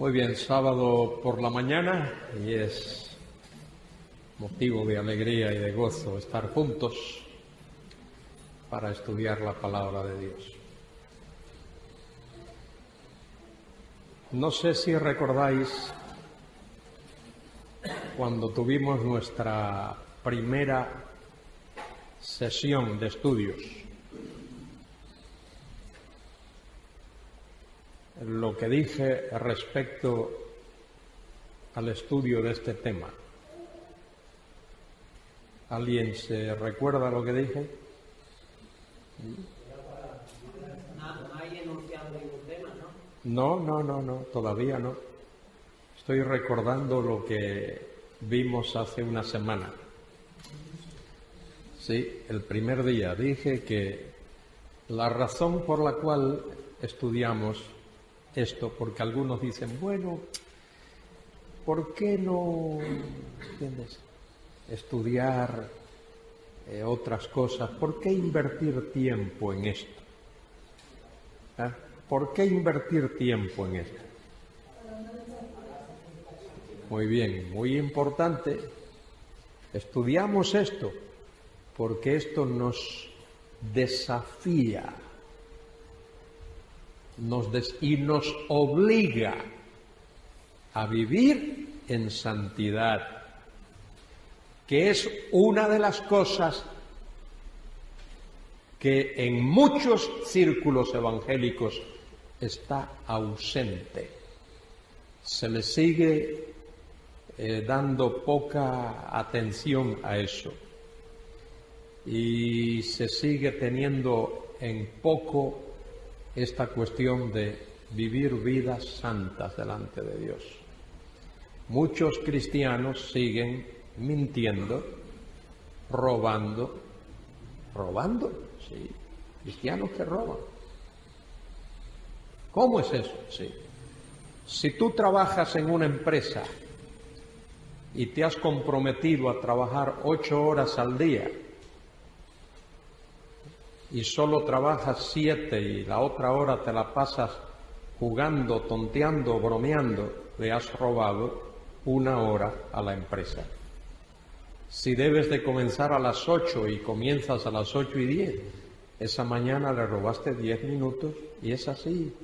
Muy bien, sábado por la mañana y es motivo de alegría y de gozo estar juntos para estudiar la palabra de Dios. No sé si recordáis cuando tuvimos nuestra primera sesión de estudios, lo que dije respecto al estudio de este tema. ¿Alguien se recuerda lo que dije? No hay enunciado ningún tema, ¿no? No, todavía no. Estoy recordando lo que vimos hace una semana. Sí, el primer día dije que la razón por la cual estudiamos esto, porque algunos dicen, bueno, ¿por qué no, entiendes, estudiar otras cosas? ¿Por qué invertir tiempo en esto? ¿Ah? ¿Por qué invertir tiempo en esto? Muy bien, muy importante. Estudiamos esto porque esto nos desafía y nos obliga a vivir en santidad, que es una de las cosas que en muchos círculos evangélicos está ausente. Se le sigue dando poca atención a eso y se sigue teniendo en poco esta cuestión de vivir vidas santas delante de Dios. Muchos cristianos siguen mintiendo, robando, sí, cristianos que roban. ¿Cómo es eso? Sí. Si tú trabajas en una empresa y te has comprometido a trabajar 8 horas al día y solo trabajas 7 y la otra hora te la pasas jugando, tonteando, bromeando, le has robado 1 hora a la empresa. Si debes de comenzar a las 8 y comienzas a las 8:10, esa mañana le robaste 10 minutos y es así.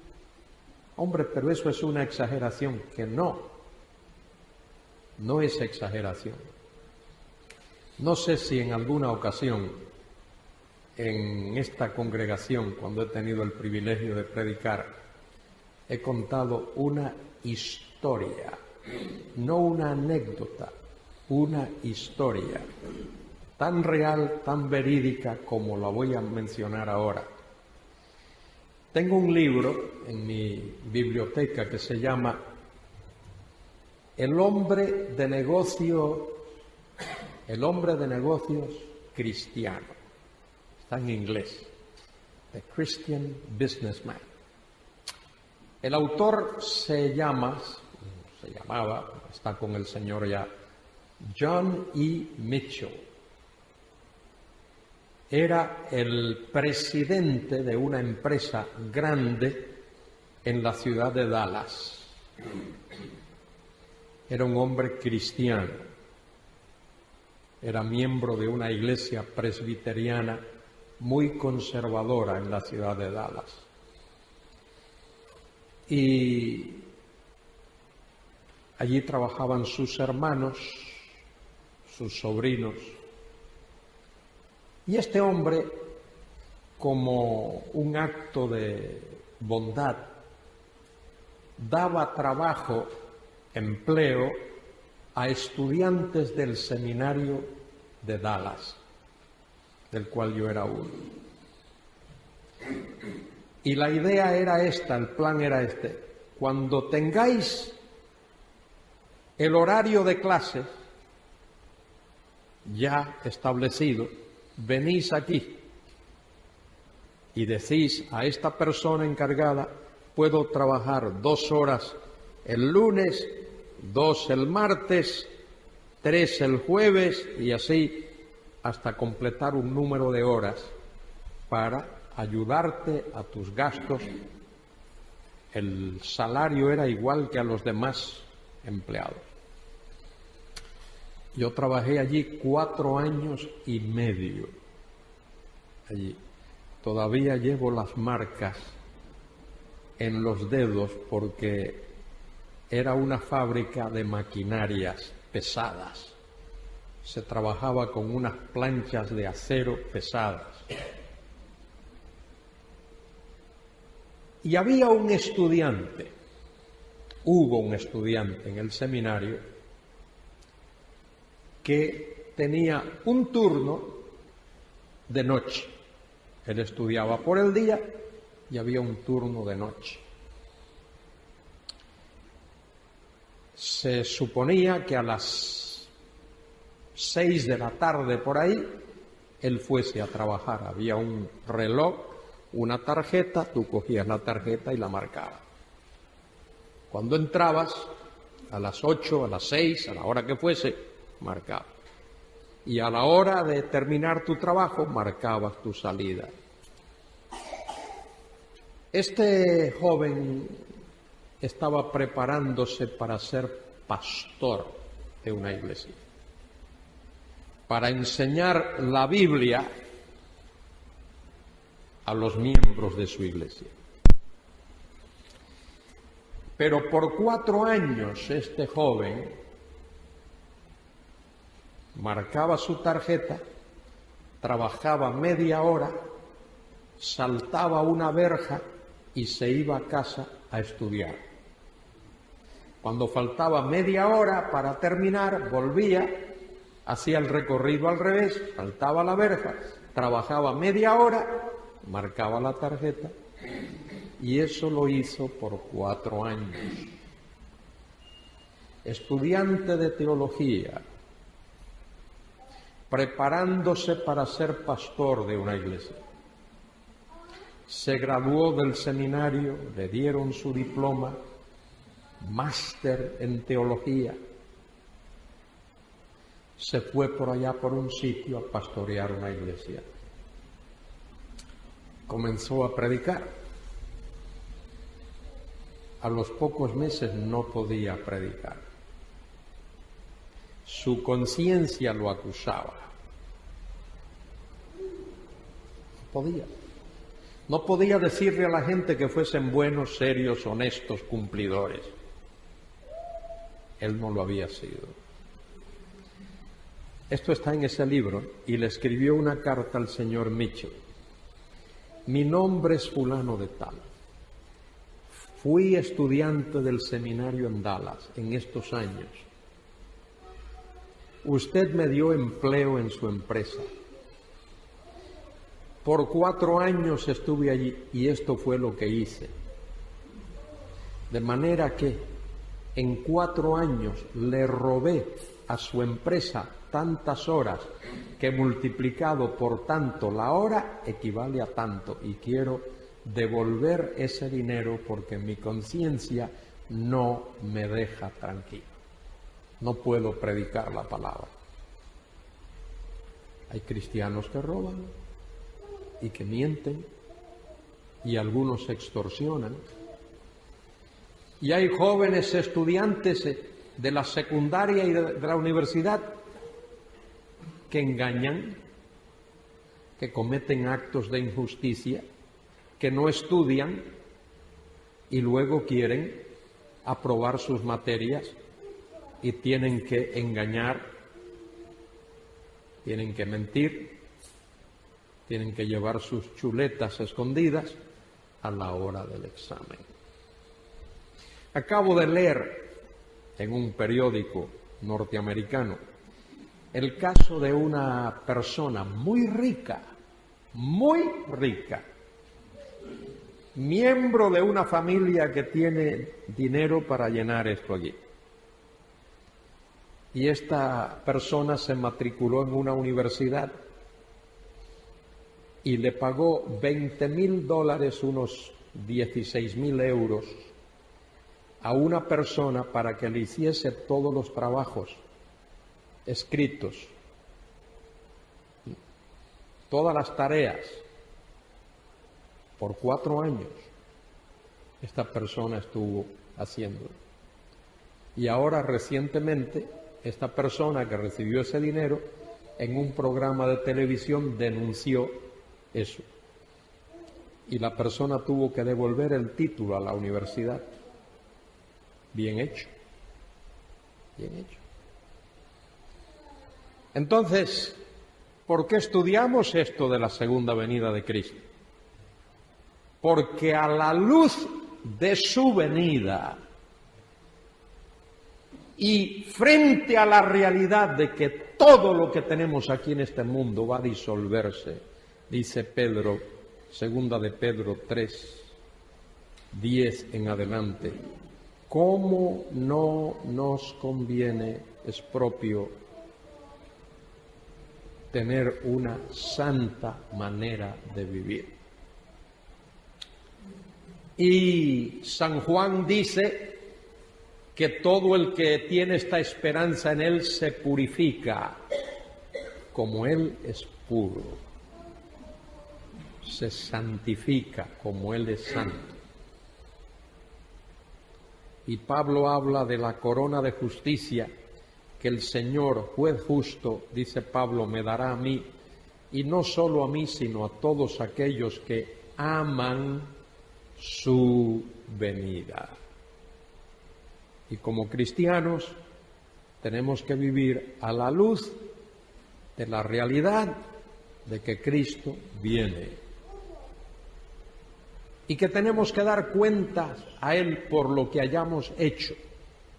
Hombre, pero eso es una exageración, que no es exageración. No sé si en alguna ocasión en esta congregación, cuando he tenido el privilegio de predicar, he contado una historia, no una anécdota, una historia tan real, tan verídica como la voy a mencionar ahora. Tengo un libro en mi biblioteca que se llama El hombre de negocios cristiano. Está en inglés. The Christian Businessman. El autor se llamaba, está con el Señor ya, John E. Mitchell. Era el presidente de una empresa grande en la ciudad de Dallas. Era un hombre cristiano. Era miembro de una iglesia presbiteriana muy conservadora en la ciudad de Dallas. Y allí trabajaban sus hermanos, sus sobrinos. Y este hombre, como un acto de bondad, daba trabajo, empleo, a estudiantes del seminario de Dallas, del cual yo era uno. Y la idea era esta, el plan era este: cuando tengáis el horario de clases ya establecido, venís aquí y decís a esta persona encargada, puedo trabajar 2 horas el lunes, 2 el martes, 3 el jueves y así hasta completar un número de horas para ayudarte a tus gastos El salario era igual que a los demás empleados. Yo trabajé allí 4 años y medio. Allí. Todavía llevo las marcas en los dedos porque era una fábrica de maquinarias pesadas. Se trabajaba con unas planchas de acero pesadas. Y había un estudiante, hubo un estudiante en el seminario que tenía un turno de noche. Él estudiaba por el día y había un turno de noche. Se suponía que a las 6 de la tarde por ahí él fuese a trabajar. Había un reloj, una tarjeta, tú cogías la tarjeta y la marcabas. Cuando entrabas, a las 8, a las 6, a la hora que fuese, marcabas. Y a la hora de terminar tu trabajo, marcabas tu salida. Este joven estaba preparándose para ser pastor de una iglesia, para enseñar la Biblia a los miembros de su iglesia. Pero por 4 años este joven marcaba su tarjeta, trabajaba media hora, saltaba una verja y se iba a casa a estudiar. Cuando faltaba media hora para terminar, volvía, hacía el recorrido al revés, saltaba la verja, trabajaba media hora, marcaba la tarjeta, y eso lo hizo por 4 años. Estudiante de teología, preparándose para ser pastor de una iglesia. Se graduó del seminario, le dieron su diploma, máster en teología. Se fue por allá por un sitio a pastorear una iglesia. Comenzó a predicar. A los pocos meses no podía predicar. Su conciencia lo acusaba. No podía decirle a la gente que fuesen buenos, serios, honestos, cumplidores. Él no lo había sido. Esto está en ese libro y le escribió una carta al señor Mitchell. Mi nombre es fulano de tal. Fui estudiante del seminario en Dallas en estos años. Usted me dio empleo en su empresa. Por 4 años estuve allí y esto fue lo que hice. De manera que en 4 años le robé a su empresa tantas horas que multiplicado por tanto la hora equivale a tanto y quiero devolver ese dinero porque mi conciencia no me deja tranquilo. No puedo predicar la palabra. Hay cristianos que roban y que mienten y algunos extorsionan. Y hay jóvenes estudiantes de la secundaria y de la universidad que engañan, que cometen actos de injusticia, que no estudian y luego quieren aprobar sus materias y tienen que engañar, tienen que mentir, tienen que llevar sus chuletas escondidas a la hora del examen. Acabo de leer en un periódico norteamericano el caso de una persona muy rica, miembro de una familia que tiene dinero para llenar esto allí. Y esta persona se matriculó en una universidad y le pagó $20,000, unos 16,000 euros, a una persona para que le hiciese todos los trabajos escritos, todas las tareas, por 4 años. esta persona estuvo haciendo. Y ahora recientemente esta persona que recibió ese dinero en un programa de televisión denunció eso. Y la persona tuvo que devolver el título a la universidad. Bien hecho. Bien hecho. Entonces, ¿por qué estudiamos esto de la segunda venida de Cristo? Porque a la luz de su venida y frente a la realidad de que todo lo que tenemos aquí en este mundo va a disolverse, dice Pedro, segunda de Pedro 3, 10 en adelante, ¿cómo no nos conviene, es propio, tener una santa manera de vivir? Y San Juan dice que todo el que tiene esta esperanza en Él se purifica, como Él es puro, se santifica como Él es santo. Y Pablo habla de la corona de justicia que el Señor, juez justo, dice Pablo, me dará a mí, y no solo a mí, sino a todos aquellos que aman su venida. Y como cristianos tenemos que vivir a la luz de la realidad de que Cristo viene y que tenemos que dar cuentas a Él por lo que hayamos hecho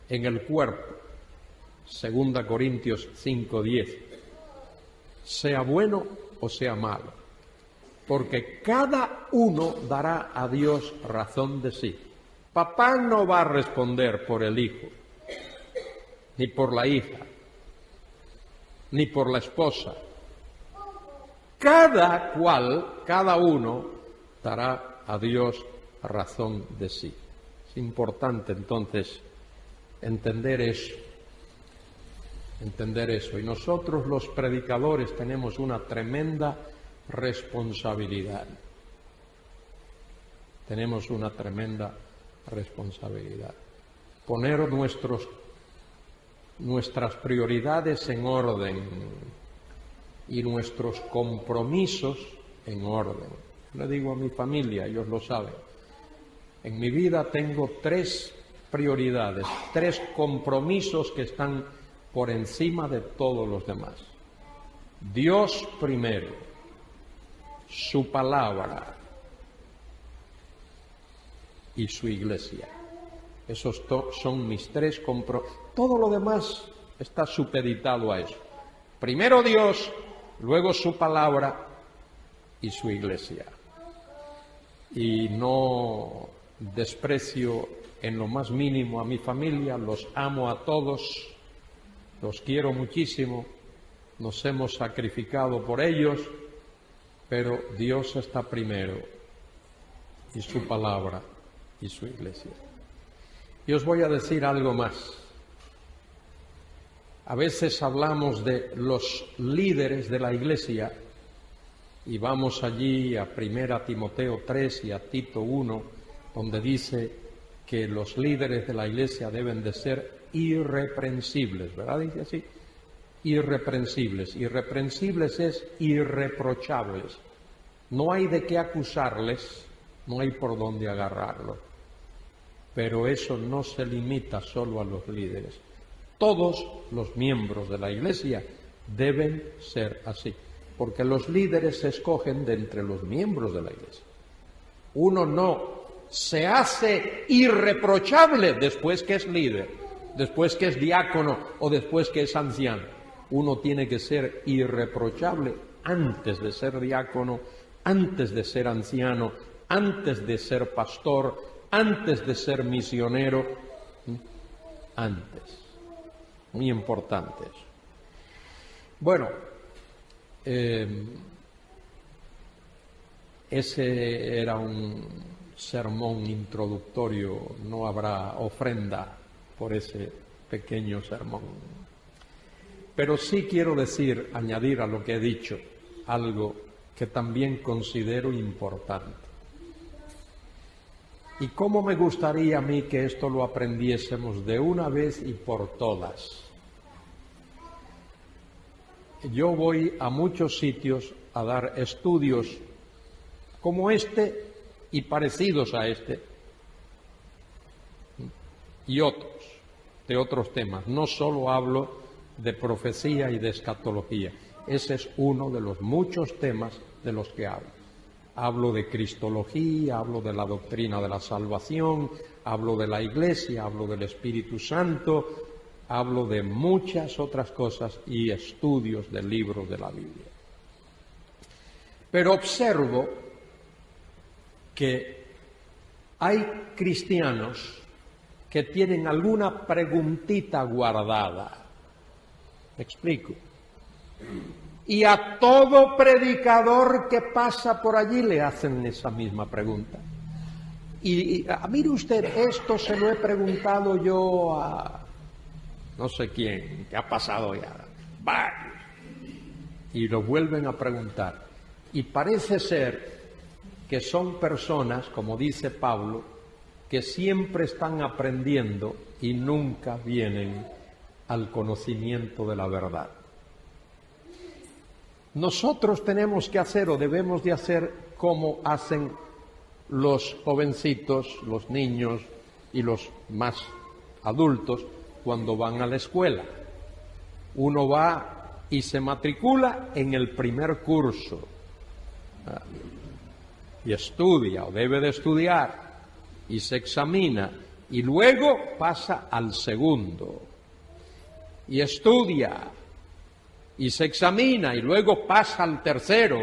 en el cuerpo. 2 Corintios 5:10, sea bueno o sea malo, porque cada uno dará a Dios razón de sí. Papá no va a responder por el hijo, ni por la hija, ni por la esposa. Cada cual, cada uno, dará a Dios razón de sí. Es importante entonces entender eso. Y nosotros los predicadores tenemos una tremenda responsabilidad. Tenemos una tremenda responsabilidad. Poner nuestras prioridades en orden y nuestros compromisos en orden. Le digo a mi familia, ellos lo saben. En mi vida tengo 3 prioridades, 3 compromisos que están por encima de todos los demás. Dios primero, su palabra y su iglesia. Esos son mis 3 compromisos. Todo lo demás está supeditado a eso. Primero Dios, luego su palabra y su iglesia. Y no desprecio en lo más mínimo a mi familia, los amo a todos, los quiero muchísimo, nos hemos sacrificado por ellos, pero Dios está primero, y su palabra y su iglesia. Y os voy a decir algo más. A veces hablamos de los líderes de la iglesia y vamos allí a 1 Timoteo 3 y a Tito 1, donde dice que los líderes de la iglesia deben de ser irreprensibles, ¿verdad? Dice así, irreprensibles. Irreprensibles es irreprochables. No hay de qué acusarles, no hay por dónde agarrarlos. Pero eso no se limita solo a los líderes. Todos los miembros de la iglesia deben ser así, porque los líderes se escogen de entre los miembros de la iglesia. Uno no se hace irreprochable después que es líder, después que es diácono o después que es anciano. Uno tiene que ser irreprochable antes de ser diácono, antes de ser anciano, antes de ser pastor, antes de ser misionero, antes. Muy importante eso. Bueno, ese era un sermón introductorio, no habrá ofrenda por ese pequeño sermón. Pero sí quiero decir, añadir a lo que he dicho, algo que también considero importante. Y cómo me gustaría a mí que esto lo aprendiésemos de una vez y por todas. Yo voy a muchos sitios a dar estudios como este y parecidos a este y otros, de otros temas. No solo hablo de profecía y de escatología. Ese es uno de los muchos temas de los que hablo. Hablo de cristología, hablo de la doctrina de la salvación, hablo de la Iglesia, hablo del Espíritu Santo, hablo de muchas otras cosas y estudios de libros de la Biblia. Pero observo que hay cristianos que tienen alguna preguntita guardada. ¿Me explico? Y a todo predicador que pasa por allí le hacen esa misma pregunta. Y mire usted, esto se lo he preguntado yo a no sé quién, que ha pasado ya. Y lo vuelven a preguntar. Y parece ser que son personas, como dice Pablo, que siempre están aprendiendo y nunca vienen al conocimiento de la verdad. Nosotros tenemos que hacer o debemos de hacer como hacen los jovencitos, los niños y los más adultos cuando van a la escuela. Uno va y se matricula en el primer curso y estudia o debe de estudiar y se examina y luego pasa al segundo y estudia y se examina y luego pasa al tercero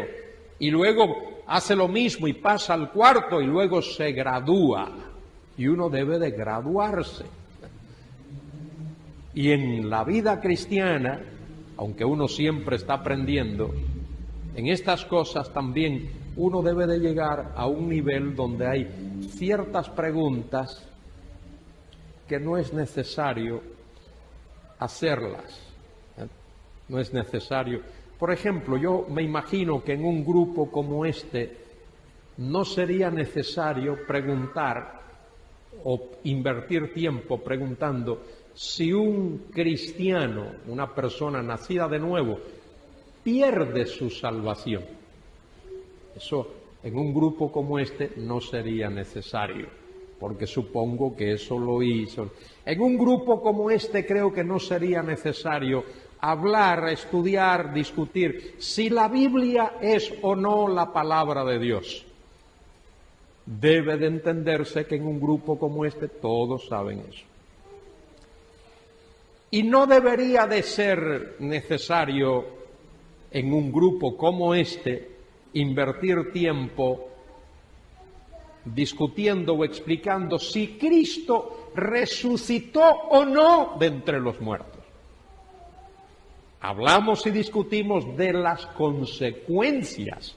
y luego hace lo mismo y pasa al cuarto y luego se gradúa. Y uno debe de graduarse. Y en la vida cristiana, aunque uno siempre está aprendiendo, en estas cosas también uno debe de llegar a un nivel donde hay ciertas preguntas que no es necesario hacerlas. No es necesario. Por ejemplo, yo me imagino que en un grupo como este no sería necesario preguntar o invertir tiempo preguntando si un cristiano, una persona nacida de nuevo, pierde su salvación. Eso en un grupo como este no sería necesario, porque supongo que eso lo hizo. En un grupo como este creo que no sería necesario hablar, estudiar, discutir si la Biblia es o no la palabra de Dios. Debe de entenderse que en un grupo como este todos saben eso. Y no debería de ser necesario en un grupo como este invertir tiempo discutiendo o explicando si Cristo resucitó o no de entre los muertos. Hablamos y discutimos de las consecuencias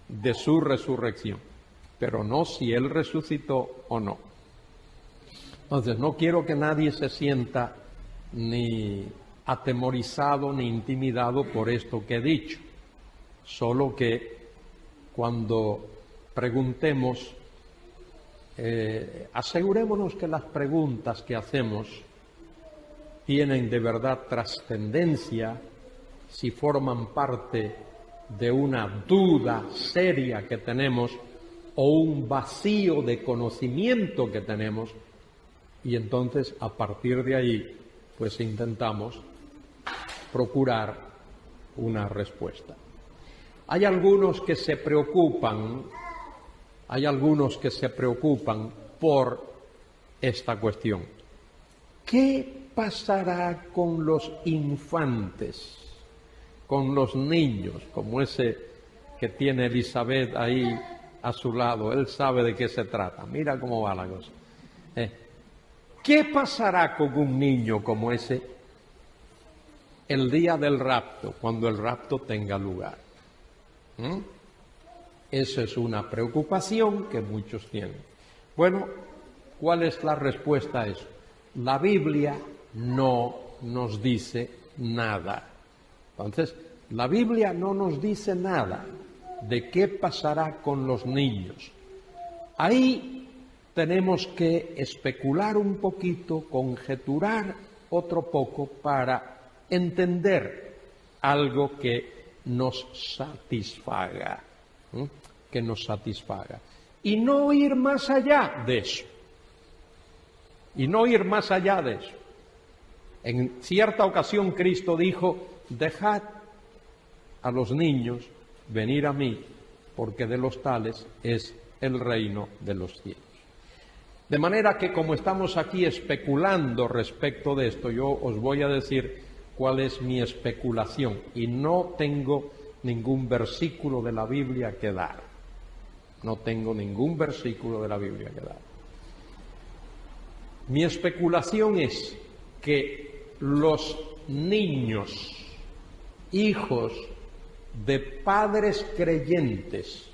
de su resurrección, pero no si Él resucitó o no. Entonces, no quiero que nadie se sienta ni atemorizado ni intimidado por esto que he dicho, solo que cuando preguntemos, asegurémonos que las preguntas que hacemos tienen de verdad trascendencia, si forman parte de una duda seria que tenemos o un vacío de conocimiento que tenemos, y entonces a partir de ahí pues intentamos procurar una respuesta. Hay algunos que se preocupan por esta cuestión. ¿Qué pasará con los infantes, con los niños, como ese que tiene Elizabeth ahí a su lado? Él sabe de qué se trata. Mira cómo va la cosa. ¿Qué pasará con un niño como ese el día del rapto, cuando el rapto tenga lugar? Esa es una preocupación que muchos tienen. Bueno, ¿cuál es la respuesta a eso? La Biblia no nos dice nada. Entonces, la Biblia no nos dice nada de qué pasará con los niños. Ahí tenemos que especular un poquito, conjeturar otro poco para entender algo que nos satisfaga, ¿eh? Que nos satisfaga. Y no ir más allá de eso. Y no ir más allá de eso. En cierta ocasión Cristo dijo, dejad a los niños venir a mí, porque de los tales es el reino de los cielos. De manera que como estamos aquí especulando respecto de esto, yo os voy a decir cuál es mi especulación y no tengo ningún versículo de la Biblia que dar. No tengo ningún versículo de la Biblia que dar. Mi especulación es que los niños, hijos de padres creyentes,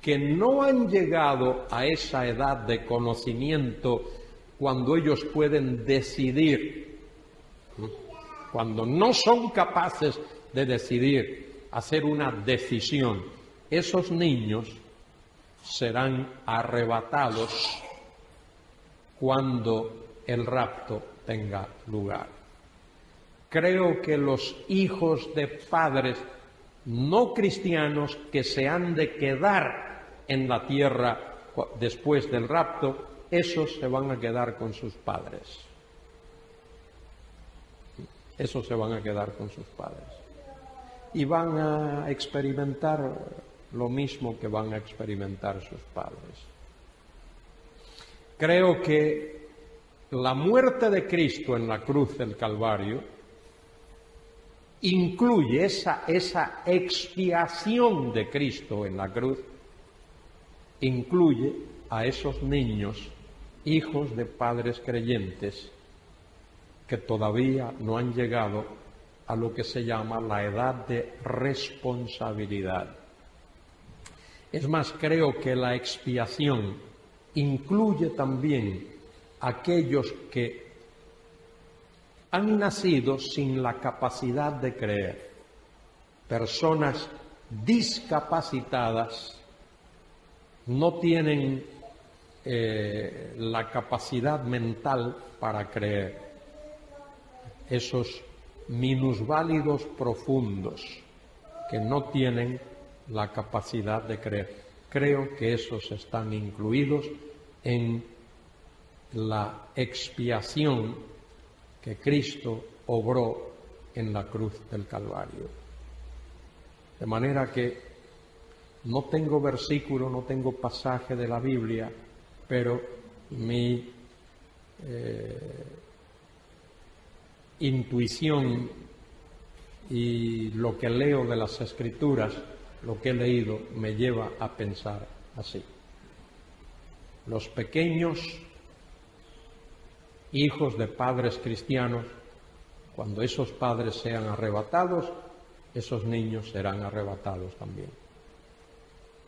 que no han llegado a esa edad de conocimiento cuando ellos pueden decidir, cuando no son capaces de decidir, hacer una decisión, esos niños serán arrebatados cuando el rapto tenga lugar. Creo que los hijos de padres no cristianos que se han de quedar en la tierra después del rapto, esos se van a quedar con sus padres. Esos se van a quedar con sus padres. Y van a experimentar lo mismo que van a experimentar sus padres. Creo que la muerte de Cristo en la cruz del Calvario incluye esa expiación de Cristo en la cruz, incluye a esos niños, hijos de padres creyentes, que todavía no han llegado a lo que se llama la edad de responsabilidad. Es más, creo que la expiación incluye también a aquellos que han nacido sin la capacidad de creer, personas discapacitadas, no tienen la capacidad mental para creer, esos minusválidos profundos que no tienen la capacidad de creer. Creo que esos están incluidos en la expiación que Cristo obró en la cruz del Calvario. De manera que no tengo versículo, no tengo pasaje de la Biblia, pero mi intuición y lo que leo de las Escrituras, lo que he leído, me lleva a pensar así. Los pequeños hijos de padres cristianos, cuando esos padres sean arrebatados, esos niños serán arrebatados también.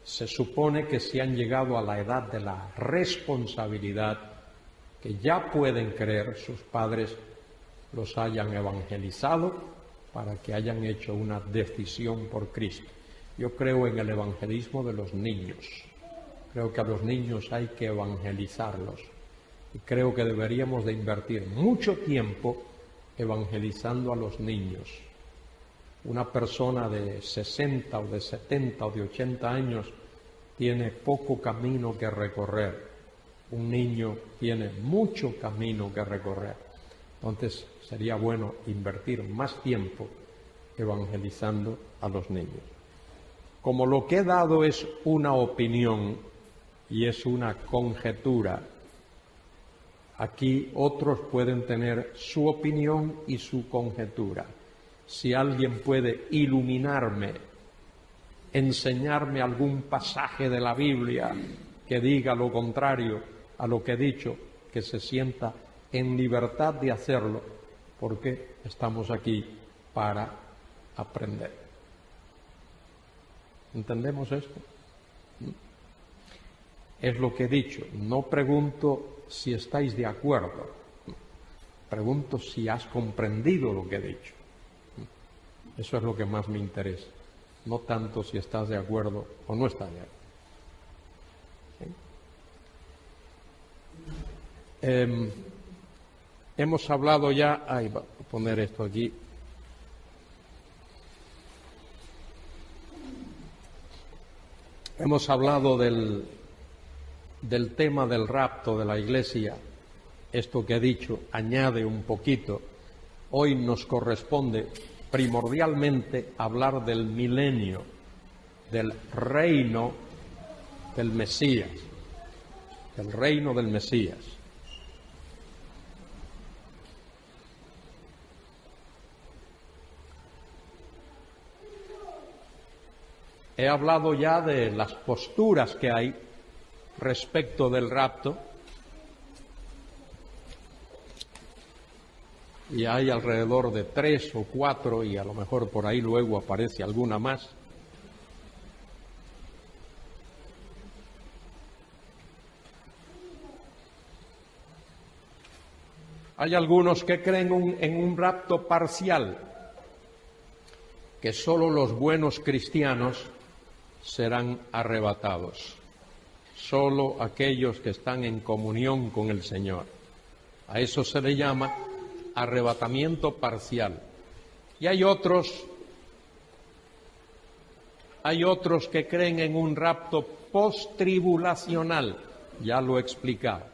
Se supone que si han llegado a la edad de la responsabilidad, que ya pueden creer, sus padres los hayan evangelizado para que hayan hecho una decisión por Cristo. Yo creo en el evangelismo de los niños. Creo que a los niños hay que evangelizarlos. Y creo que deberíamos de invertir mucho tiempo evangelizando a los niños. Una persona de 60 o de 70 o de 80 años tiene poco camino que recorrer. Un niño tiene mucho camino que recorrer. Entonces sería bueno invertir más tiempo evangelizando a los niños. Como lo que he dado es una opinión y es una conjetura, aquí otros pueden tener su opinión y su conjetura. Si alguien puede iluminarme, enseñarme algún pasaje de la Biblia que diga lo contrario a lo que he dicho, que se sienta en libertad de hacerlo, porque estamos aquí para aprender. ¿Entendemos esto? Es lo que he dicho. No pregunto si estáis de acuerdo. Pregunto si has comprendido lo que he dicho. Eso es lo que más me interesa. No tanto si estás de acuerdo o no estás de acuerdo. ¿Sí? Hemos hablado ya, voy a poner esto aquí. Hemos hablado del tema del rapto de la Iglesia. Esto que he dicho añade un poquito. Hoy nos corresponde primordialmente hablar del milenio, del reino del Mesías, del reino del Mesías. He hablado ya de las posturas que hay respecto del rapto, y hay alrededor de 3 o 4, y a lo mejor por ahí luego aparece alguna más. Hay algunos que creen en un rapto parcial, que solo los buenos cristianos serán arrebatados, solo aquellos que están en comunión con el Señor. A eso se le llama arrebatamiento parcial. Y hay otros que creen en un rapto postribulacional, ya lo he explicado.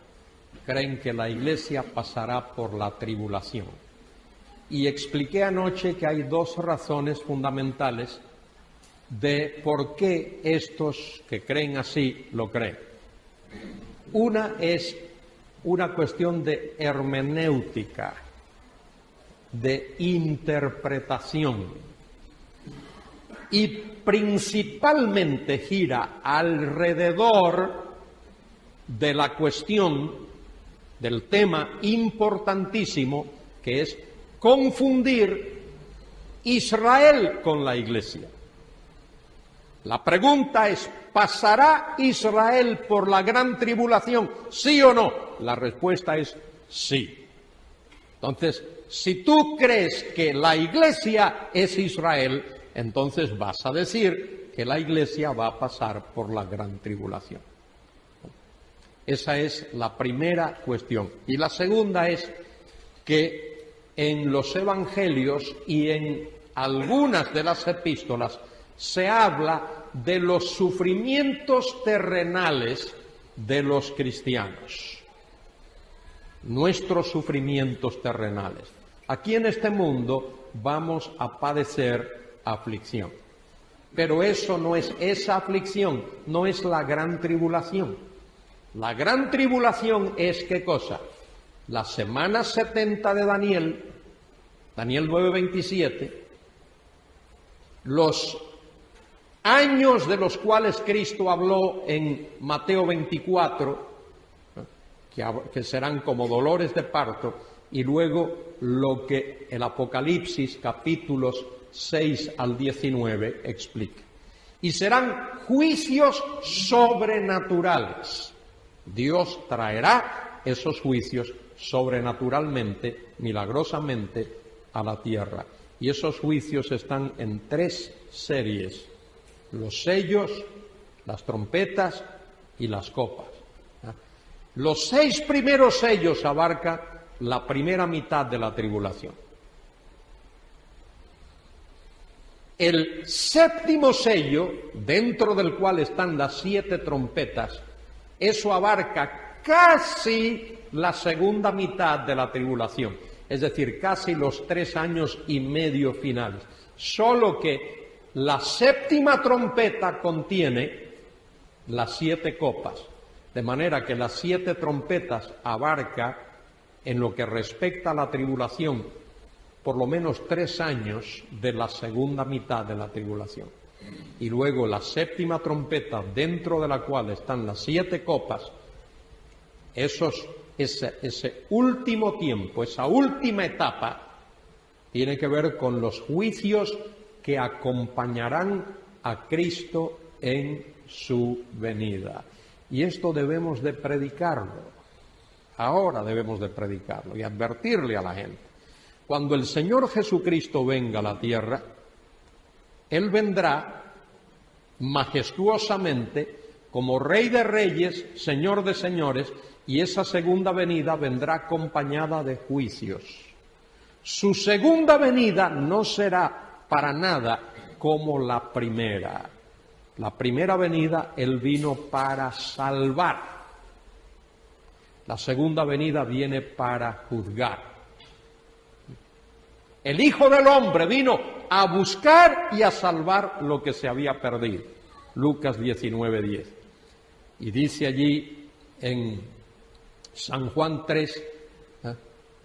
Creen que la Iglesia pasará por la tribulación. Y expliqué anoche que hay 2 razones fundamentales de por qué estos que creen así lo creen. Una es una cuestión de hermenéutica, de interpretación, y principalmente gira alrededor de la cuestión del tema importantísimo que es confundir Israel con la Iglesia. La pregunta es, ¿pasará Israel por la gran tribulación? ¿Sí o no? La respuesta es sí. Entonces, si tú crees que la Iglesia es Israel, entonces vas a decir que la Iglesia va a pasar por la gran tribulación. Esa es la primera cuestión. Y la segunda es que en los evangelios y en algunas de las epístolas se habla de los sufrimientos terrenales de los cristianos, nuestros sufrimientos terrenales. Aquí en este mundo vamos a padecer aflicción, pero esa aflicción no es la gran tribulación. La gran tribulación es, ¿qué cosa? La semana 70 de Daniel 9:27, los años de los cuales Cristo habló en Mateo 24, que serán como dolores de parto, y luego lo que el Apocalipsis capítulos 6 al 19 explica. Y serán juicios sobrenaturales. Dios traerá esos juicios sobrenaturalmente, milagrosamente, a la tierra. Y esos juicios están en 3 series: los sellos, las trompetas y las copas. Los 6 primeros sellos abarcan la primera mitad de la tribulación. El 7º sello, dentro del cual están las 7 trompetas, eso abarca casi la segunda mitad de la tribulación, es decir, casi los 3 años y medio finales. Solo que la 7ª trompeta contiene las 7 copas, de manera que las 7 trompetas abarca, en lo que respecta a la tribulación, por lo menos 3 años de la segunda mitad de la tribulación. Y luego la 7ª trompeta, dentro de la cual están las 7 copas, ese último tiempo, esa última etapa, tiene que ver con los juicios que acompañarán a Cristo en su venida. Y esto debemos de predicarlo. Ahora debemos de predicarlo y advertirle a la gente. Cuando el Señor Jesucristo venga a la tierra, Él vendrá majestuosamente como Rey de Reyes, Señor de Señores, y esa segunda venida vendrá acompañada de juicios. Su segunda venida no será para nada como la primera. La primera venida, Él vino para salvar. La segunda venida viene para juzgar. El Hijo del Hombre vino a buscar y a salvar lo que se había perdido. Lucas 19:10. Y dice allí en San Juan 3,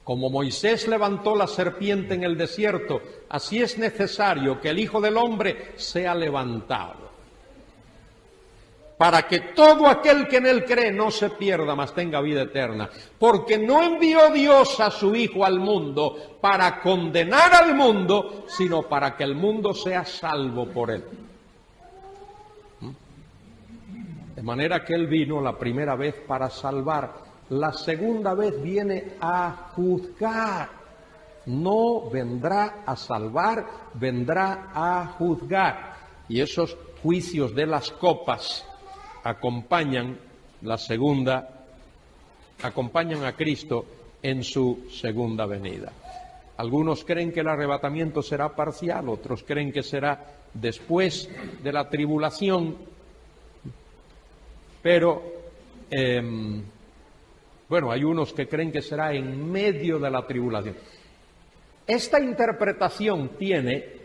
como Moisés levantó la serpiente en el desierto, así es necesario que el Hijo del Hombre sea levantado, para que todo aquel que en Él cree no se pierda, mas tenga vida eterna. Porque no envió Dios a su Hijo al mundo para condenar al mundo, sino para que el mundo sea salvo por Él. De manera que Él vino la primera vez para salvar. La segunda vez viene a juzgar. No vendrá a salvar, vendrá a juzgar. Y esos juicios de las copas acompañan a Cristo en su segunda venida. Algunos creen que el arrebatamiento será parcial, otros creen que será después de la tribulación, pero hay unos que creen que será en medio de la tribulación. Esta interpretación tiene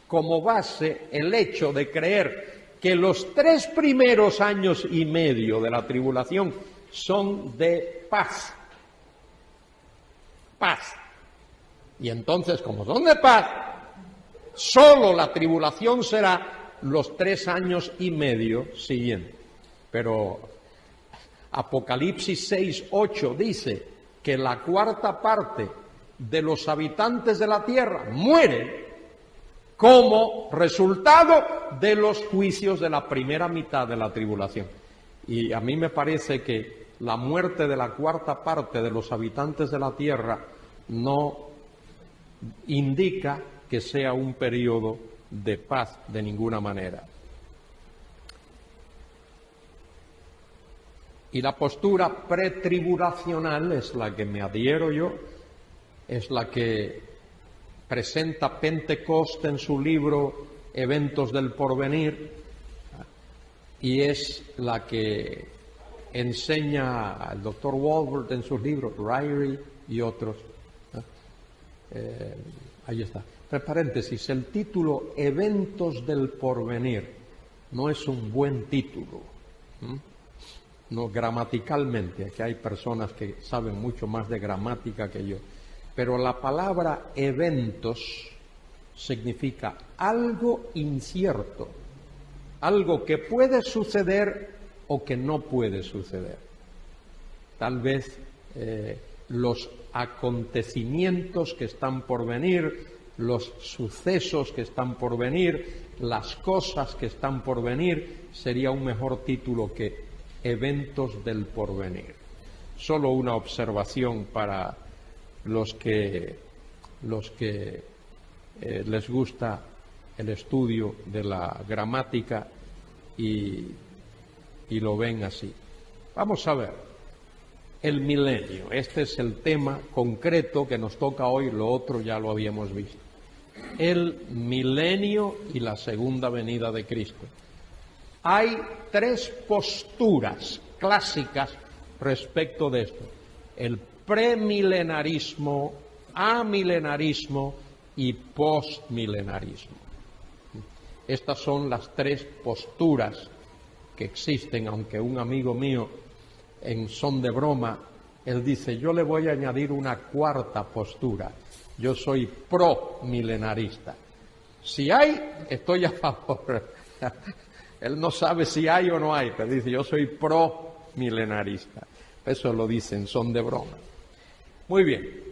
como base el hecho de creer que los 3 primeros años y medio de la tribulación son de paz. Paz. Y entonces, como son de paz, solo la tribulación será los 3 años y medio siguientes. Pero Apocalipsis 6:8 dice que la cuarta parte de los habitantes de la tierra mueren como resultado de los juicios de la primera mitad de la tribulación. Y a mí me parece que la muerte de la cuarta parte de los habitantes de la tierra no indica que sea un periodo de paz de ninguna manera. Y la postura pretribulacional es la que me adhiero yo, es la que presenta Pentecost en su libro Eventos del Porvenir, y es la que enseña el doctor Walworth en sus libros, Ryrie y otros. Ahí está. Entre paréntesis, el título Eventos del Porvenir no es un buen título. No, gramaticalmente, aquí hay personas que saben mucho más de gramática que yo. Pero la palabra eventos significa algo incierto, algo que puede suceder o que no puede suceder. Tal vez los acontecimientos que están por venir, los sucesos que están por venir, las cosas que están por venir, sería un mejor título que eventos del porvenir. Solo una observación para los que les gusta el estudio de la gramática y lo ven así. Vamos a ver, el milenio, este es el tema concreto que nos toca hoy, lo otro ya lo habíamos visto. El milenio y la segunda venida de Cristo. Hay 3 posturas clásicas respecto de esto: el premilenarismo, amilenarismo y postmilenarismo. Estas son las 3 posturas que existen, aunque un amigo mío, en son de broma, él dice, yo le voy a añadir una 4ª postura, yo soy pro-milenarista. Si hay, estoy a favor. Él no sabe si hay o no hay, pero dice, yo soy pro-milenarista. Eso lo dice en son de broma. Muy bien.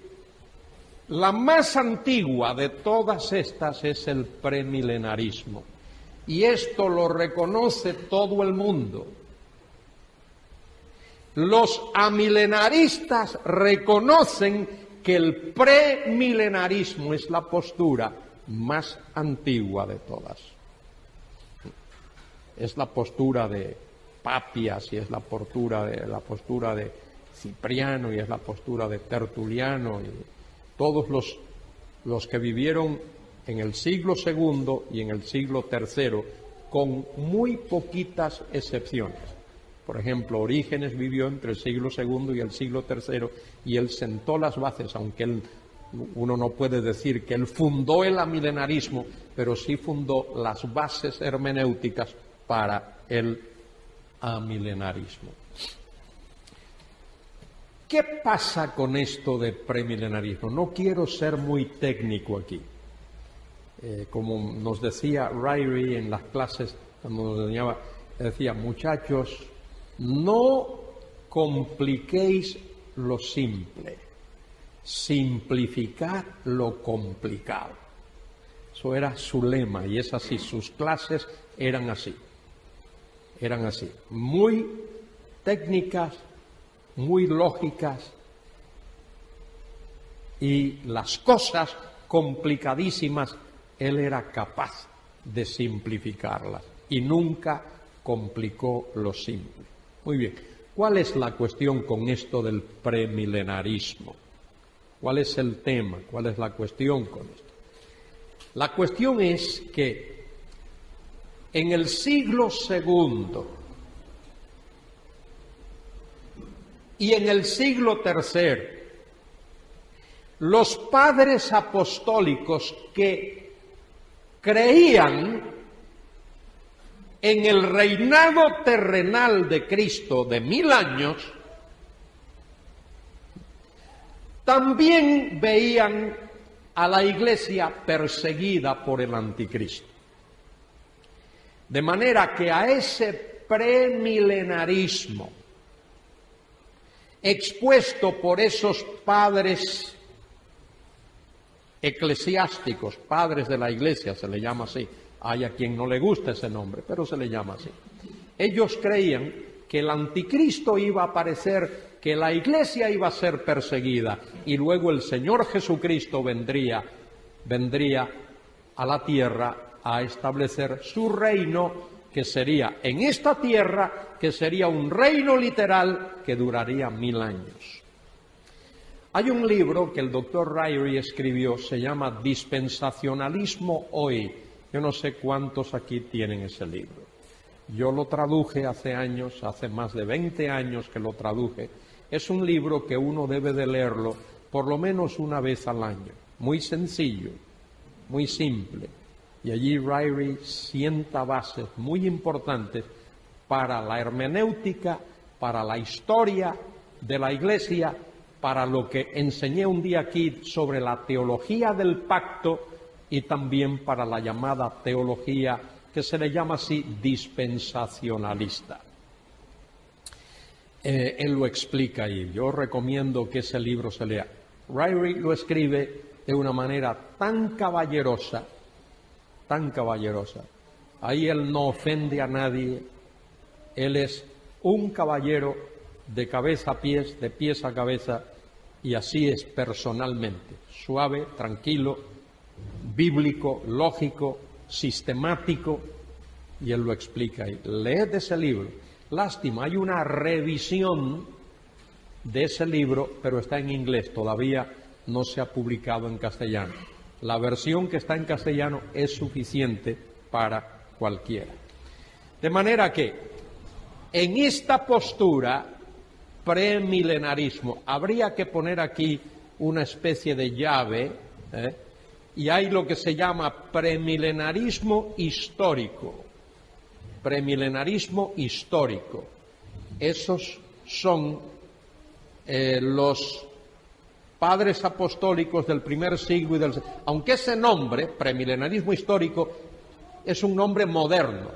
La más antigua de todas estas es el premilenarismo. Y esto lo reconoce todo el mundo. Los amilenaristas reconocen que el premilenarismo es la postura más antigua de todas. Es la postura de Papias, y es la postura de Cipriano, y es la postura de Tertuliano, y todos los que vivieron en el siglo II y en el siglo III, con muy poquitas excepciones. Por ejemplo, Orígenes vivió entre el siglo II y el siglo III, y él sentó las bases, aunque uno no puede decir que él fundó el amilenarismo, pero sí fundó las bases hermenéuticas para el amilenarismo. ¿Qué pasa con esto de premilenarismo? No quiero ser muy técnico aquí. Como nos decía Ryrie en las clases, cuando nos enseñaba, decía: muchachos, no compliquéis lo simple, simplificad lo complicado. Eso era su lema, y es así, sus clases eran así, muy técnicas, muy lógicas, y las cosas complicadísimas él era capaz de simplificarlas y nunca complicó lo simple. Muy bien, ¿cuál es la cuestión con esto del premilenarismo? ¿Cuál es el tema? ¿Cuál es la cuestión con esto? La cuestión es que en el siglo II y en el siglo III, los padres apostólicos que creían en el reinado terrenal de Cristo de 1000 años, también veían a la Iglesia perseguida por el anticristo. De manera que a ese premilenarismo expuesto por esos padres eclesiásticos, padres de la Iglesia, se le llama así. Hay a quien no le gusta ese nombre, pero se le llama así. Ellos creían que el anticristo iba a aparecer, que la Iglesia iba a ser perseguida, y luego el Señor Jesucristo vendría a la tierra a establecer su reino, que sería en esta tierra, que sería un reino literal que duraría 1000 años. Hay un libro que el doctor Ryrie escribió, se llama Dispensacionalismo Hoy. Yo no sé cuántos aquí tienen ese libro. Yo lo traduje hace años, hace más de 20 años que lo traduje. Es un libro que uno debe de leerlo por lo menos una vez al año. Muy sencillo, muy simple. Y allí Ryrie sienta bases muy importantes para la hermenéutica, para la historia de la Iglesia, para lo que enseñé un día aquí sobre la teología del pacto, y también para la llamada teología que se le llama así dispensacionalista. Él lo explica ahí. Yo recomiendo que ese libro se lea. Ryrie lo escribe de una manera tan caballerosa. Ahí él no ofende a nadie. Él es un caballero de cabeza a pies, de pies a cabeza, y así es personalmente. Suave, tranquilo, bíblico, lógico, sistemático, y él lo explica ahí. Leed ese libro. Lástima, hay una revisión de ese libro, pero está en inglés, todavía no se ha publicado en castellano. La versión que está en castellano es suficiente para cualquiera. De manera que en esta postura premilenarismo habría que poner aquí una especie de llave, y hay lo que se llama premilenarismo histórico. Premilenarismo histórico. Esos son los padres apostólicos del primer siglo y del... Aunque ese nombre, premilenarismo histórico, es un nombre moderno.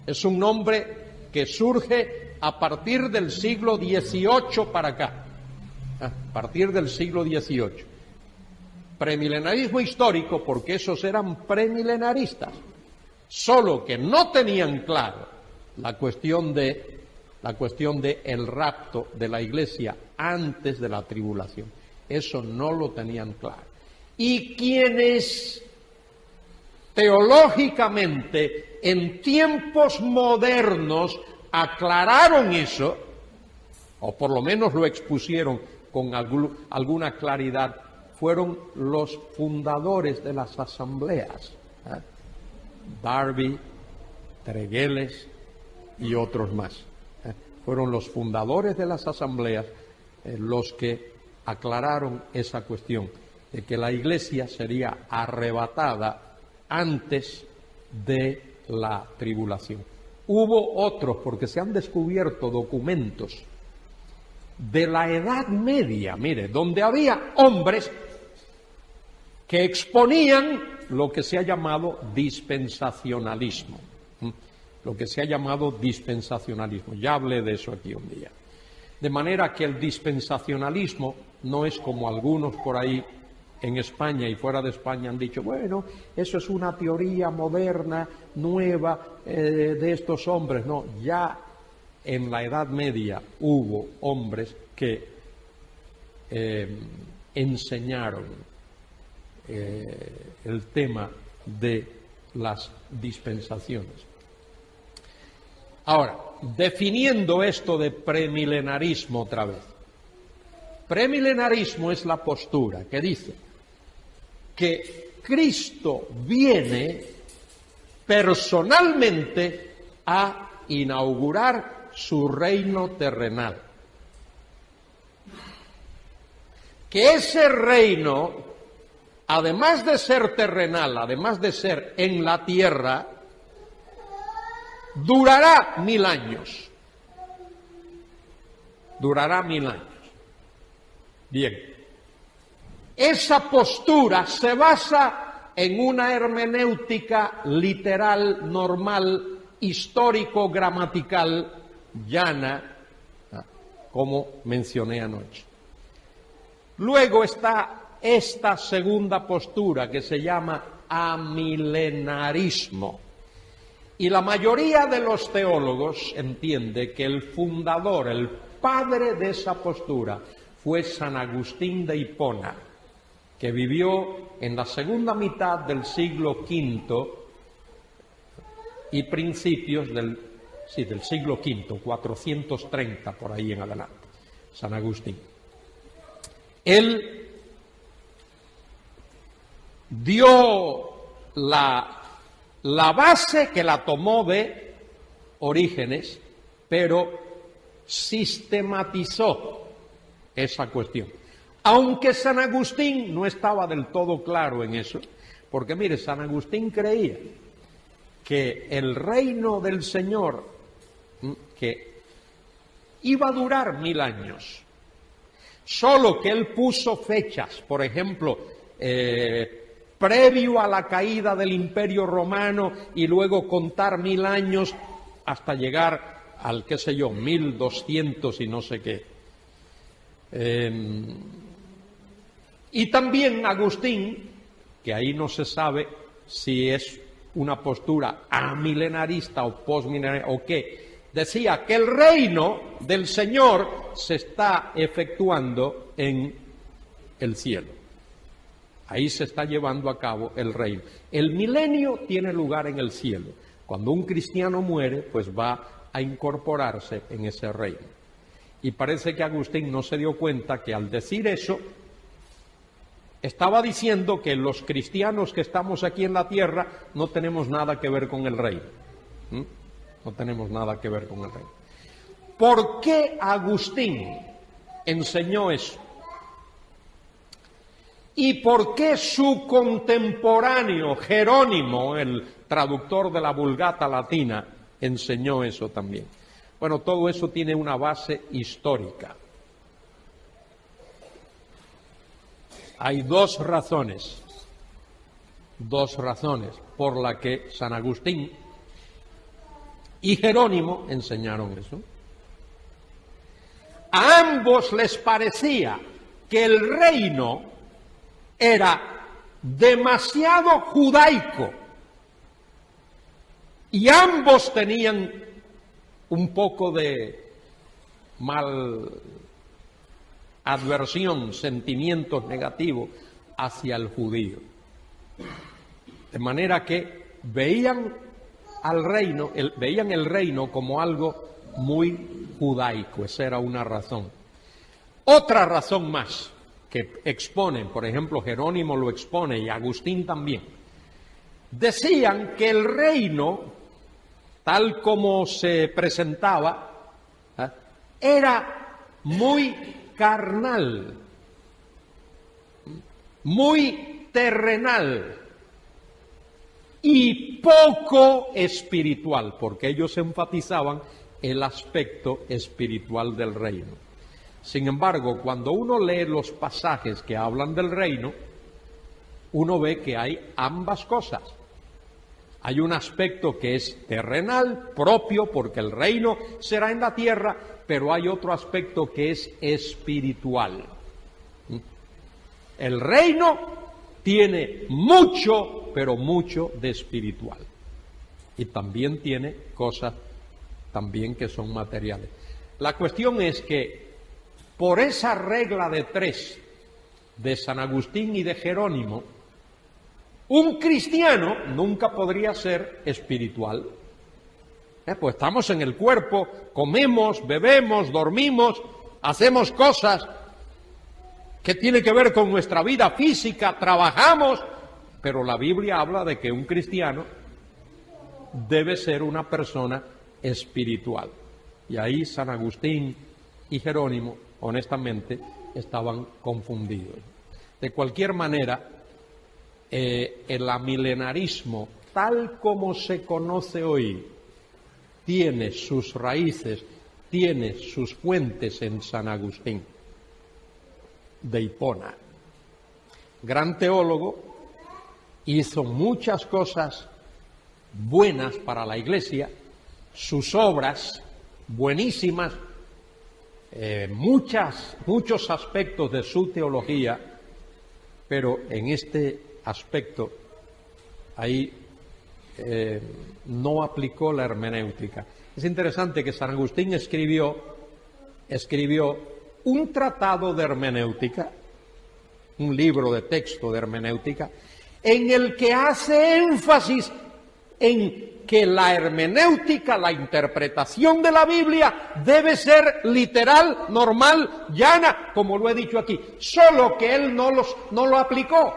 Es un nombre que surge a partir del siglo XVIII para acá. A partir del siglo XVIII. Premilenarismo histórico porque esos eran premilenaristas. Solo que no tenían claro la cuestión de el rapto de la Iglesia antes de la tribulación. Eso no lo tenían claro. Y quienes teológicamente en tiempos modernos aclararon eso, o por lo menos lo expusieron con alguna claridad, fueron los fundadores de las asambleas, Darby, Tregelles y otros más. Fueron los fundadores de las asambleas los que aclararon esa cuestión de que la Iglesia sería arrebatada antes de la tribulación. Hubo otros, porque se han descubierto documentos de la Edad Media, mire, donde había hombres que exponían lo que se ha llamado dispensacionalismo. Lo que se ha llamado dispensacionalismo. Ya hablé de eso aquí un día. De manera que el dispensacionalismo no es como algunos por ahí en España y fuera de España han dicho, bueno, eso es una teoría moderna, nueva, de estos hombres. No, ya en la Edad Media hubo hombres que enseñaron el tema de las dispensaciones. Ahora, definiendo esto de premilenarismo otra vez. Premilenarismo es la postura que dice que Cristo viene personalmente a inaugurar su reino terrenal. Que ese reino, además de ser terrenal, además de ser en la tierra, durará 1000 años. Durará 1000 años. Bien. Esa postura se basa en una hermenéutica literal, normal, histórico-gramatical, llana, como mencioné anoche. Luego está esta segunda postura que se llama amilenarismo. Y la mayoría de los teólogos entiende que el fundador, el padre de esa postura, fue San Agustín de Hipona, que vivió en la segunda mitad del siglo V y principios del siglo V, 430 por ahí en adelante, San Agustín. Él dio la base, que la tomó de Orígenes, pero sistematizó esa cuestión. Aunque San Agustín no estaba del todo claro en eso, porque mire, San Agustín creía que el reino del Señor, que iba a durar 1000 años, solo que él puso fechas, por ejemplo, previo a la caída del Imperio Romano y luego contar 1000 años hasta llegar al, qué sé yo, 1200 y no sé qué. Y también Agustín, que ahí no se sabe si es una postura amilenarista o postmilenarista o qué, decía que el reino del Señor se está efectuando en el cielo. Ahí se está llevando a cabo el reino. El milenio tiene lugar en el cielo. Cuando un cristiano muere, pues va a incorporarse en ese reino. Y parece que Agustín no se dio cuenta que al decir eso, estaba diciendo que los cristianos que estamos aquí en la tierra no tenemos nada que ver con el reino. No tenemos nada que ver con el reino. ¿Por qué Agustín enseñó eso? ¿Y por qué su contemporáneo Jerónimo, el traductor de la Vulgata latina, enseñó eso también? Bueno, todo eso tiene una base histórica. Hay dos razones por las que San Agustín y Jerónimo enseñaron eso. A ambos les parecía que el reino era demasiado judaico y ambos tenían un poco de mal adversión, sentimientos negativos hacia el judío. De manera que veían al reino, veían el reino como algo muy judaico, esa era una razón. Otra razón más que exponen, por ejemplo, Jerónimo lo expone y Agustín también, decían que el reino, tal como se presentaba, era muy carnal, muy terrenal y poco espiritual, porque ellos enfatizaban el aspecto espiritual del reino. Sin embargo, cuando uno lee los pasajes que hablan del reino, uno ve que hay ambas cosas. Hay un aspecto que es terrenal, propio, porque el reino será en la tierra, pero hay otro aspecto que es espiritual. El reino tiene mucho, pero mucho de espiritual. Y también tiene cosas también que son materiales. La cuestión es que por esa regla de 3 de San Agustín y de Jerónimo, un cristiano nunca podría ser espiritual. Pues estamos en el cuerpo, comemos, bebemos, dormimos, hacemos cosas que tienen que ver con nuestra vida física, trabajamos, pero la Biblia habla de que un cristiano debe ser una persona espiritual. Y ahí San Agustín y Jerónimo, honestamente, estaban confundidos. De cualquier manera, el amilenarismo, tal como se conoce hoy, tiene sus raíces, tiene sus fuentes en San Agustín de Hipona. Gran teólogo, hizo muchas cosas buenas para la Iglesia, sus obras buenísimas, muchos aspectos de su teología, pero en este aspecto ahí no aplicó la hermenéutica. Es interesante que San Agustín escribió un tratado de hermenéutica, un libro de texto de hermenéutica, en el que hace énfasis en que la hermenéutica, la interpretación de la Biblia, debe ser literal, normal, llana, como lo he dicho aquí, solo que él no lo aplicó.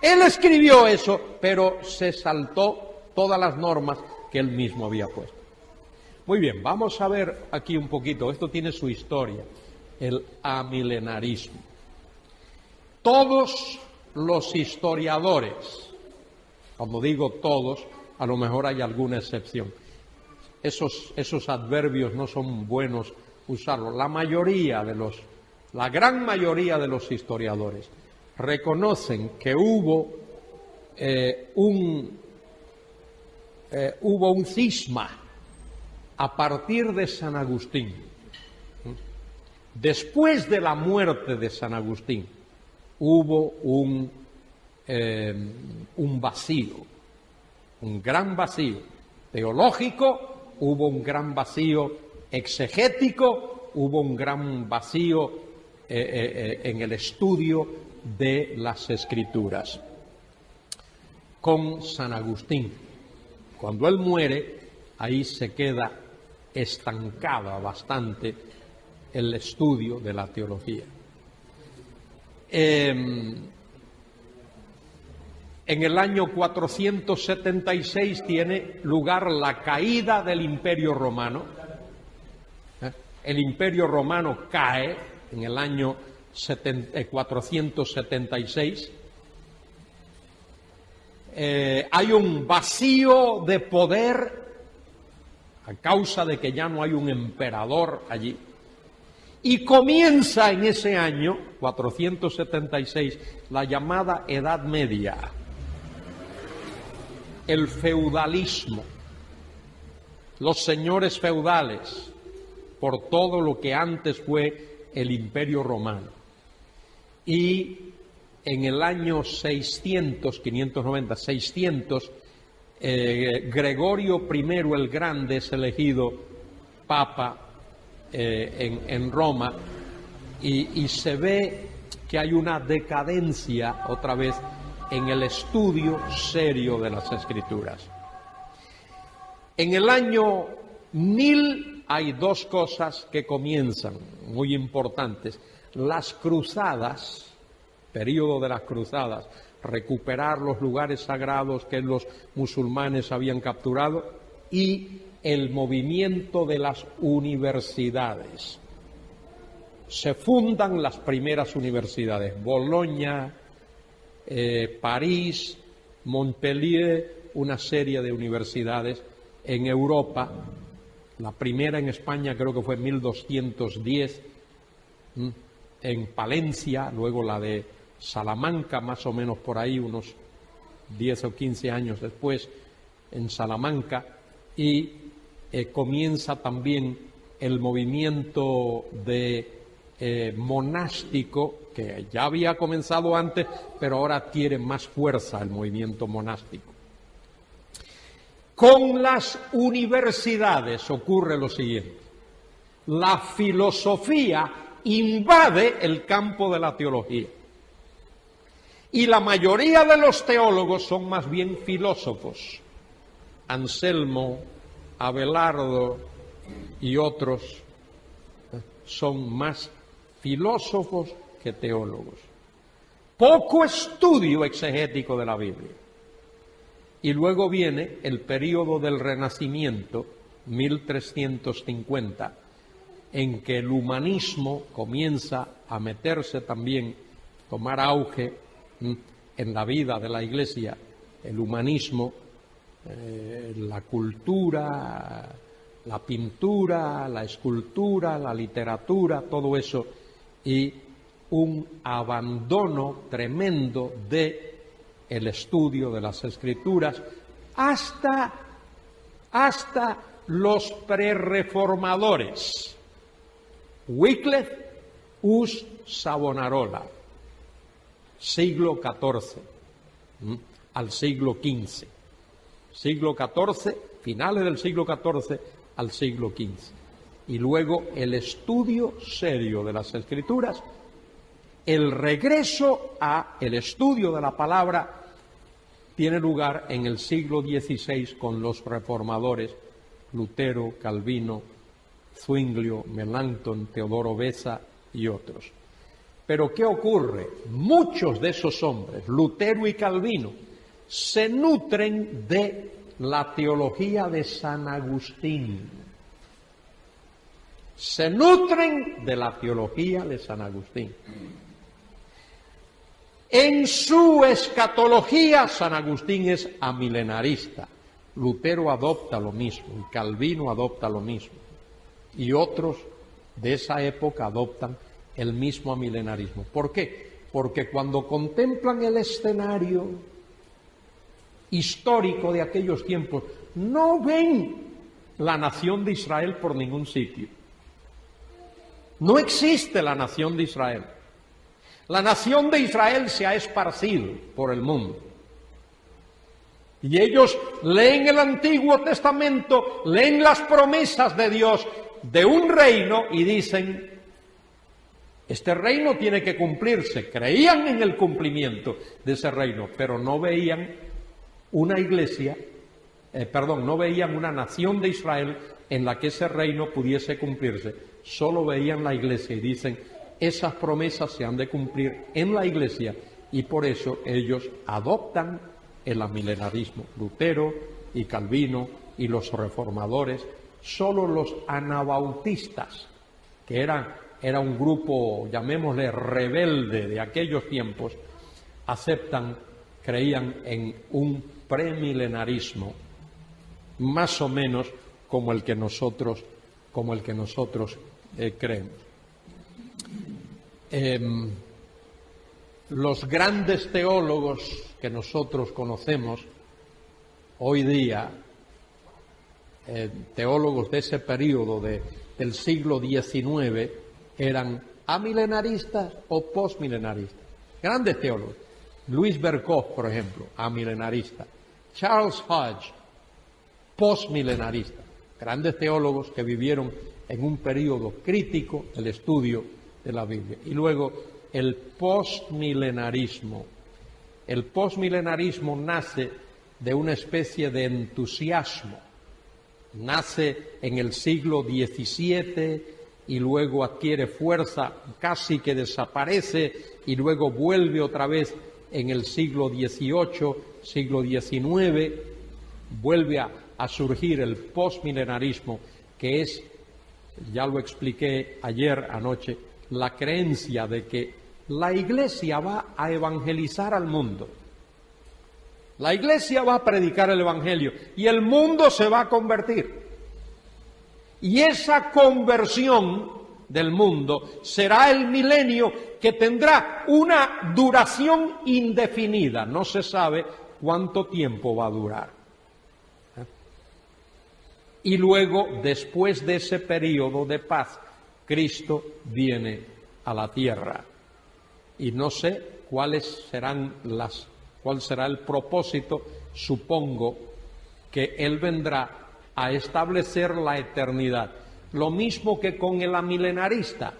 Él escribió eso, pero se saltó todas las normas que él mismo había puesto. Muy bien, vamos a ver aquí un poquito, esto tiene su historia, el amilenarismo. Todos los historiadores, cuando digo todos, a lo mejor hay alguna excepción, esos adverbios no son buenos usarlos. La gran mayoría de los historiadores reconocen que hubo un cisma a partir de San Agustín. Después de la muerte de San Agustín, hubo un vacío, un gran vacío teológico, hubo un gran vacío exegético, hubo un gran vacío en el estudio de las Escrituras. Con San Agustín, cuando él muere, ahí se queda estancada bastante el estudio de la teología. En el año 476 tiene lugar la caída del Imperio Romano. El Imperio Romano cae en el año 476. Hay un vacío de poder a causa de que ya no hay un emperador allí. Y comienza en ese año, 476, la llamada Edad Media, el feudalismo, los señores feudales, por todo lo que antes fue el Imperio Romano. Y en el año 600, Gregorio I el Grande es elegido Papa en Roma y se ve que hay una decadencia otra vez en el estudio serio de las Escrituras. En el año hay dos cosas que comienzan, muy importantes. Las cruzadas, periodo de las cruzadas, recuperar los lugares sagrados que los musulmanes habían capturado, y el movimiento de las universidades. Se fundan las primeras universidades, Bolonia, París, Montpellier, una serie de universidades en Europa. La primera en España creo que fue en 1210, en Palencia, luego la de Salamanca, más o menos por ahí, unos 10 o 15 años después, en Salamanca, y comienza también el movimiento de monástico, que ya había comenzado antes, pero ahora adquiere más fuerza el movimiento monástico. Con las universidades ocurre lo siguiente: la filosofía invade el campo de la teología. Y la mayoría de los teólogos son más bien filósofos. Anselmo, Abelardo y otros son más filósofos que teólogos. Poco estudio exegético de la Biblia. Y luego viene el período del Renacimiento, 1350, en que el humanismo comienza a meterse también, tomar auge en la vida de la Iglesia, el humanismo, la cultura, la pintura, la escultura, la literatura, todo eso, y un abandono tremendo de el estudio de las Escrituras hasta los prerreformadores. Wycliffe us Savonarola, siglo XIV al siglo XV. Siglo XIV, finales del siglo XIV al siglo XV. Y luego el estudio serio de las Escrituras, el regreso al estudio de la palabra, tiene lugar en el siglo XVI con los reformadores Lutero, Calvino, Zwinglio, Melanchthon, Teodoro Beza y otros. Pero ¿qué ocurre? Muchos de esos hombres, Lutero y Calvino, se nutren de la teología de San Agustín. Se nutren de la teología de San Agustín. En su escatología, San Agustín es amilenarista. Lutero adopta lo mismo y Calvino adopta lo mismo. Y otros de esa época adoptan el mismo amilenarismo. ¿Por qué? Porque cuando contemplan el escenario histórico de aquellos tiempos, no ven la nación de Israel por ningún sitio. No existe la nación de Israel. La nación de Israel se ha esparcido por el mundo. Y ellos leen el Antiguo Testamento, leen las promesas de Dios de un reino y dicen: este reino tiene que cumplirse. Creían en el cumplimiento de ese reino, pero no veían una iglesia, no veían una nación de Israel en la que ese reino pudiese cumplirse. Solo veían la iglesia y dicen: esas promesas se han de cumplir en la iglesia, y por eso ellos adoptan el amilenarismo. Lutero y Calvino y los reformadores. Solo los anabautistas, que era un grupo, llamémosle, rebelde de aquellos tiempos, creían en un premilenarismo más o menos como el que nosotros creemos. Los grandes teólogos que nosotros conocemos hoy día, teólogos de ese periodo del siglo XIX, eran amilenaristas o postmilenaristas. Grandes teólogos. Louis Berkhof, por ejemplo, amilenarista. Charles Hodge, postmilenarista. Grandes teólogos que vivieron en un periodo crítico del estudio de la Biblia. Y luego el postmilenarismo. El postmilenarismo nace de una especie de entusiasmo nace en el siglo XVII y luego adquiere fuerza, casi que desaparece y luego vuelve otra vez en el siglo XVIII, siglo XIX, vuelve a surgir el postmilenarismo, que es, ya lo expliqué ayer anoche, la creencia de que la Iglesia va a evangelizar al mundo. La Iglesia va a predicar el Evangelio y el mundo se va a convertir. Y esa conversión del mundo será el milenio, que tendrá una duración indefinida. No se sabe cuánto tiempo va a durar. Y luego, después de ese periodo de paz, Cristo viene a la tierra. Y no sé cuál será el propósito. Supongo que Él vendrá a establecer la eternidad. Lo mismo que con el amilenarista.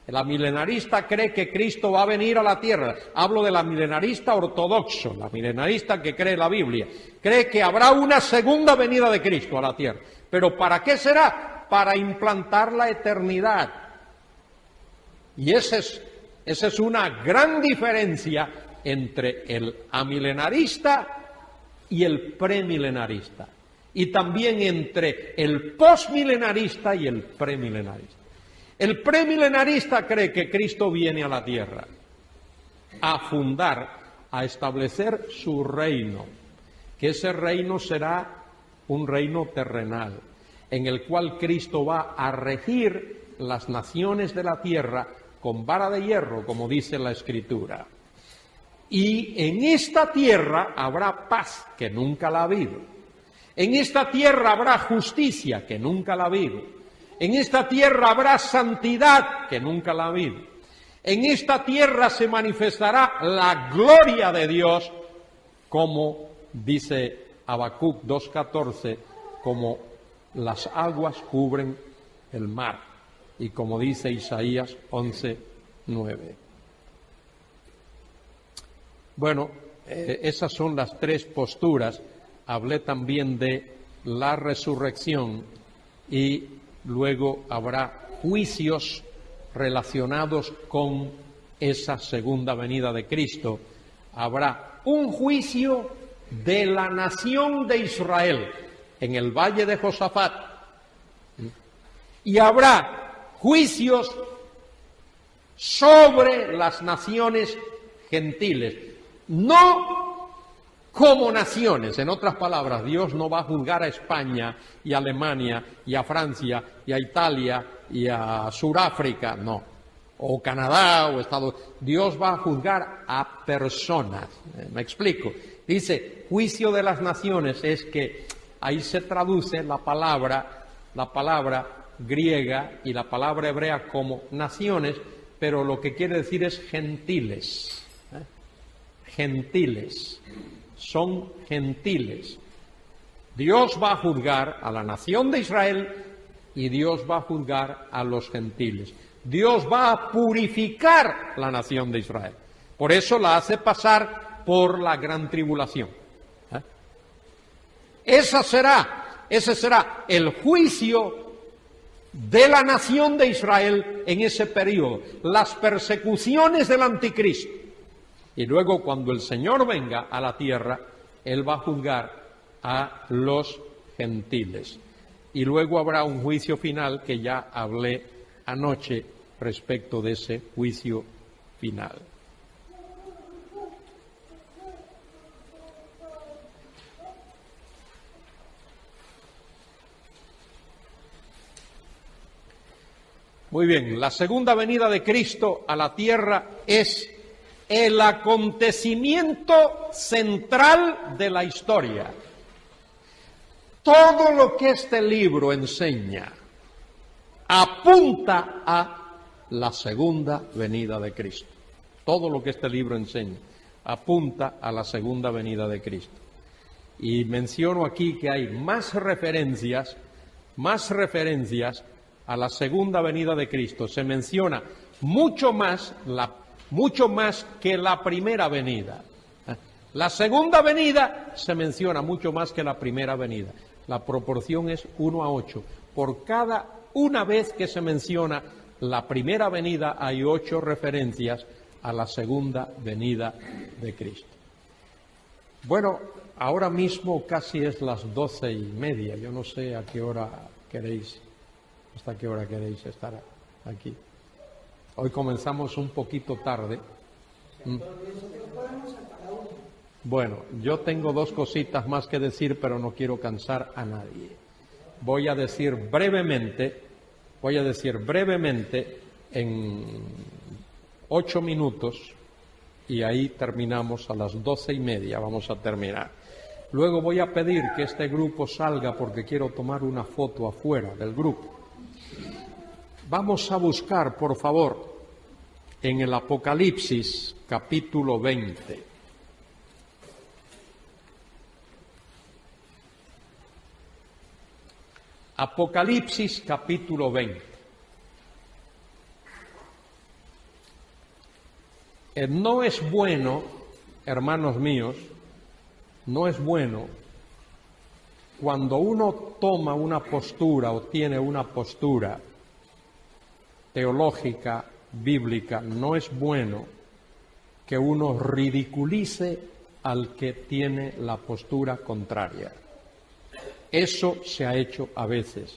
El amilenarista cree que Cristo va a venir a la tierra. Hablo del amilenarista ortodoxo, el amilenarista que cree la Biblia. Cree que habrá una segunda venida de Cristo a la tierra. ¿Pero para qué será? Para implantar la eternidad. Y esa es una gran diferencia entre el amilenarista y el premilenarista. Y también entre el postmilenarista y el premilenarista. El premilenarista cree que Cristo viene a la tierra a fundar, a establecer su reino, que ese reino será un reino terrenal, en el cual Cristo va a regir las naciones de la tierra con vara de hierro, como dice la Escritura. Y en esta tierra habrá paz, que nunca la ha habido. En esta tierra habrá justicia, que nunca la ha habido. En esta tierra habrá santidad, que nunca la ha habido. En esta tierra se manifestará la gloria de Dios, como dice Habacuc 2:14, como las aguas cubren el mar, y como dice Isaías 11:9. Bueno, esas son las tres posturas. Hablé también de la resurrección y luego habrá juicios relacionados con esa segunda venida de Cristo. Habrá un juicio de la nación de Israel en el valle de Josafat. Y habrá juicios sobre las naciones gentiles. No como naciones, en otras palabras, Dios no va a juzgar a España y a Alemania y a Francia y a Italia y a Sudáfrica, no, o Canadá o Estados Unidos. Dios va a juzgar a personas. Me explico. Dice, juicio de las naciones, es que ahí se traduce la palabra griega y la palabra hebrea como naciones, pero lo que quiere decir es gentiles. Gentiles. Son gentiles. Dios va a juzgar a la nación de Israel y Dios va a juzgar a los gentiles. Dios va a purificar la nación de Israel. Por eso la hace pasar por la gran tribulación. Ese será el juicio de la nación de Israel en ese periodo. Las persecuciones del anticristo. Y luego cuando el Señor venga a la tierra, Él va a juzgar a los gentiles. Y luego habrá un juicio final que ya hablé anoche respecto de ese juicio final. Muy bien, la segunda venida de Cristo a la tierra es el acontecimiento central de la historia. Todo lo que este libro enseña apunta a la segunda venida de Cristo. Todo lo que este libro enseña apunta a la segunda venida de Cristo. Y menciono aquí que hay más referencias a la segunda venida de Cristo. Se menciona mucho más que la primera venida. La segunda venida se menciona mucho más que la primera venida. La proporción es 1:8. Por cada una vez que se menciona la primera venida hay 8 referencias a la segunda venida de Cristo. Bueno, ahora mismo casi es las 12:30. Yo no sé a qué hora queréis, hasta qué hora queréis estar aquí. Hoy comenzamos un poquito tarde. Bueno, yo tengo 2 cositas más que decir, pero no quiero cansar a nadie. Voy a decir brevemente en 8 minutos, y ahí terminamos a las 12:30, vamos a terminar. Luego voy a pedir que este grupo salga porque quiero tomar una foto afuera del grupo. Vamos a buscar, por favor, en el Apocalipsis capítulo 20. Apocalipsis capítulo 20. No es bueno, hermanos míos, no es bueno cuando uno toma una postura o tiene una postura teológica, bíblica, no es bueno que uno ridiculice al que tiene la postura contraria. Eso se ha hecho a veces.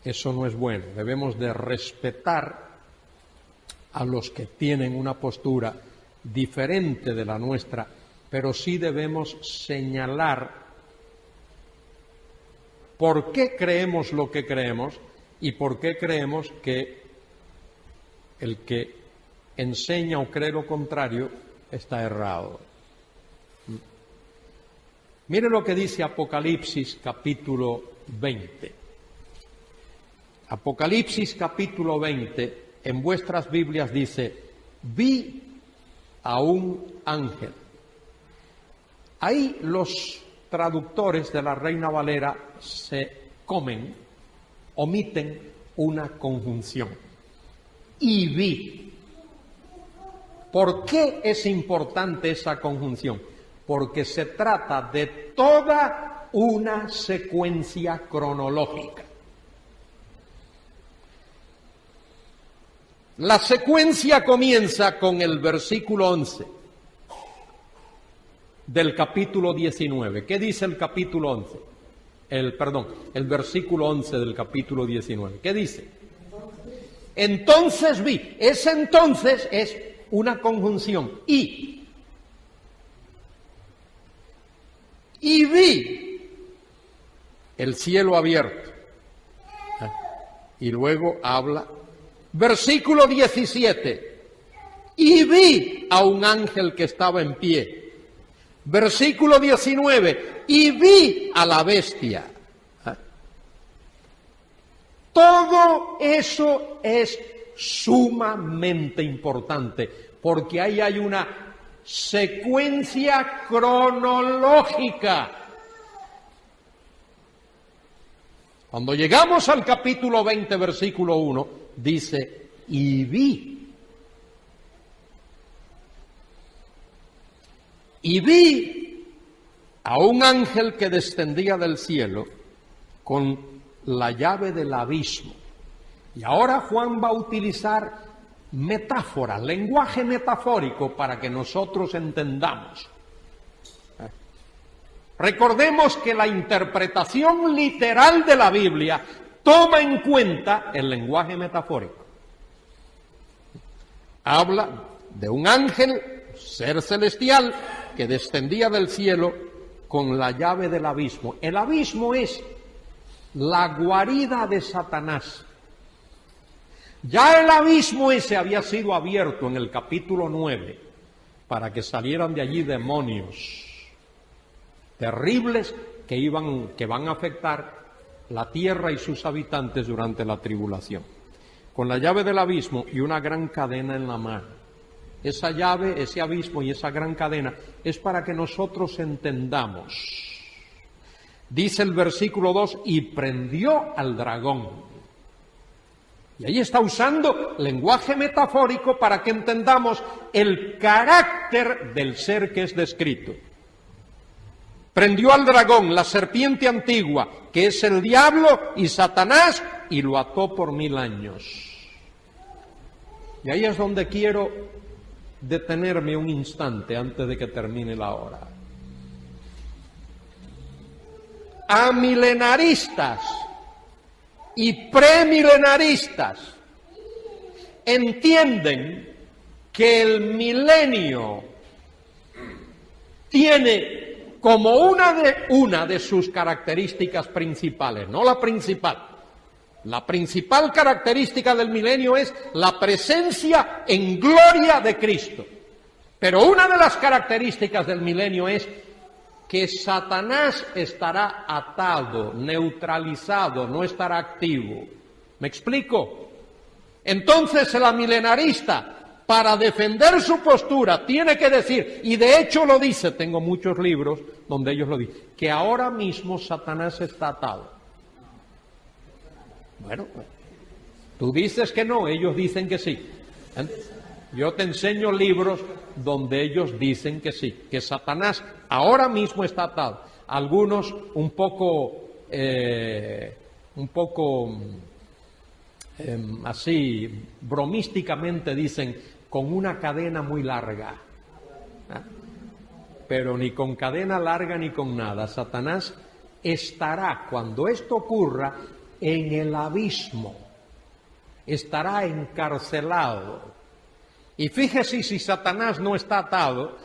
Eso no es bueno. Debemos de respetar a los que tienen una postura diferente de la nuestra, pero sí debemos señalar por qué creemos lo que creemos y por qué creemos que el que enseña o cree lo contrario está errado. Mire lo que dice Apocalipsis capítulo 20. Apocalipsis capítulo 20, en vuestras Biblias dice, vi a un ángel. Ahí los traductores de la Reina Valera omiten una conjunción. Y vi. ¿Por qué es importante esa conjunción? Porque se trata de toda una secuencia cronológica. La secuencia comienza con el versículo 11 del capítulo 19. ¿Qué dice el capítulo 11? El versículo 11 del capítulo 19. ¿Qué dice? Entonces vi. Ese entonces es una conjunción. Y vi el cielo abierto. Y luego habla, versículo 17, y vi a un ángel que estaba en pie. Versículo 19, y vi a la bestia. Todo eso es sumamente importante, porque ahí hay una secuencia cronológica. Cuando llegamos al capítulo 20, versículo 1, dice, y vi a un ángel que descendía del cielo con la llave del abismo. Y ahora Juan va a utilizar metáfora, lenguaje metafórico para que nosotros entendamos. Recordemos que la interpretación literal de la Biblia toma en cuenta el lenguaje metafórico. Habla de un ángel, ser celestial, que descendía del cielo con la llave del abismo. El abismo es la guarida de Satanás. Ya el abismo ese había sido abierto en el capítulo 9 para que salieran de allí demonios terribles que van a afectar la tierra y sus habitantes durante la tribulación. Con la llave del abismo y una gran cadena en la mano. Esa llave, ese abismo y esa gran cadena es para que nosotros entendamos. Dice el versículo 2, y prendió al dragón. Y ahí está usando lenguaje metafórico para que entendamos el carácter del ser que es descrito. Prendió al dragón, la serpiente antigua, que es el diablo y Satanás, y lo ató por 1000 años. Y ahí es donde quiero detenerme un instante antes de que termine la hora. Amilenaristas y premilenaristas entienden que el milenio tiene como una de sus características principales, no la principal. La principal característica del milenio es la presencia en gloria de Cristo. Pero una de las características del milenio es que Satanás estará atado, neutralizado, no estará activo. ¿Me explico? Entonces el amilenarista, para defender su postura, tiene que decir, y de hecho lo dice, tengo muchos libros donde ellos lo dicen, que ahora mismo Satanás está atado. Bueno, tú dices que no, ellos dicen que sí. Yo te enseño libros donde ellos dicen que sí, que Satanás ahora mismo está atado. Algunos un poco así bromísticamente dicen con una cadena muy larga. Pero ni con cadena larga ni con nada. Satanás estará, cuando esto ocurra, en el abismo. Estará encarcelado. Y fíjese, si Satanás no está atado,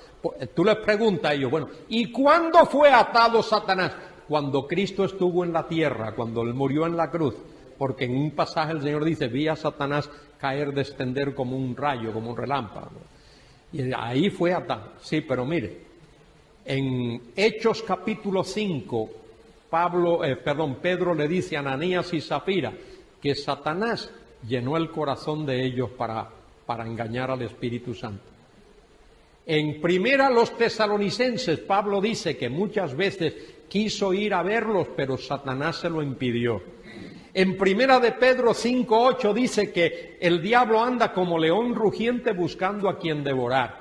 tú les preguntas a ellos, bueno, ¿y cuándo fue atado Satanás? Cuando Cristo estuvo en la tierra, cuando Él murió en la cruz. Porque en un pasaje el Señor dice, vi a Satanás caer, descender como un rayo, como un relámpago. Y ahí fue atado. Sí, pero mire, en Hechos capítulo 5, Pedro le dice a Ananías y Zafira que Satanás llenó el corazón de ellos para engañar al Espíritu Santo. En primera los tesalonicenses, Pablo dice que muchas veces quiso ir a verlos, pero Satanás se lo impidió. En primera de Pedro 5:8 dice que el diablo anda como león rugiente buscando a quien devorar.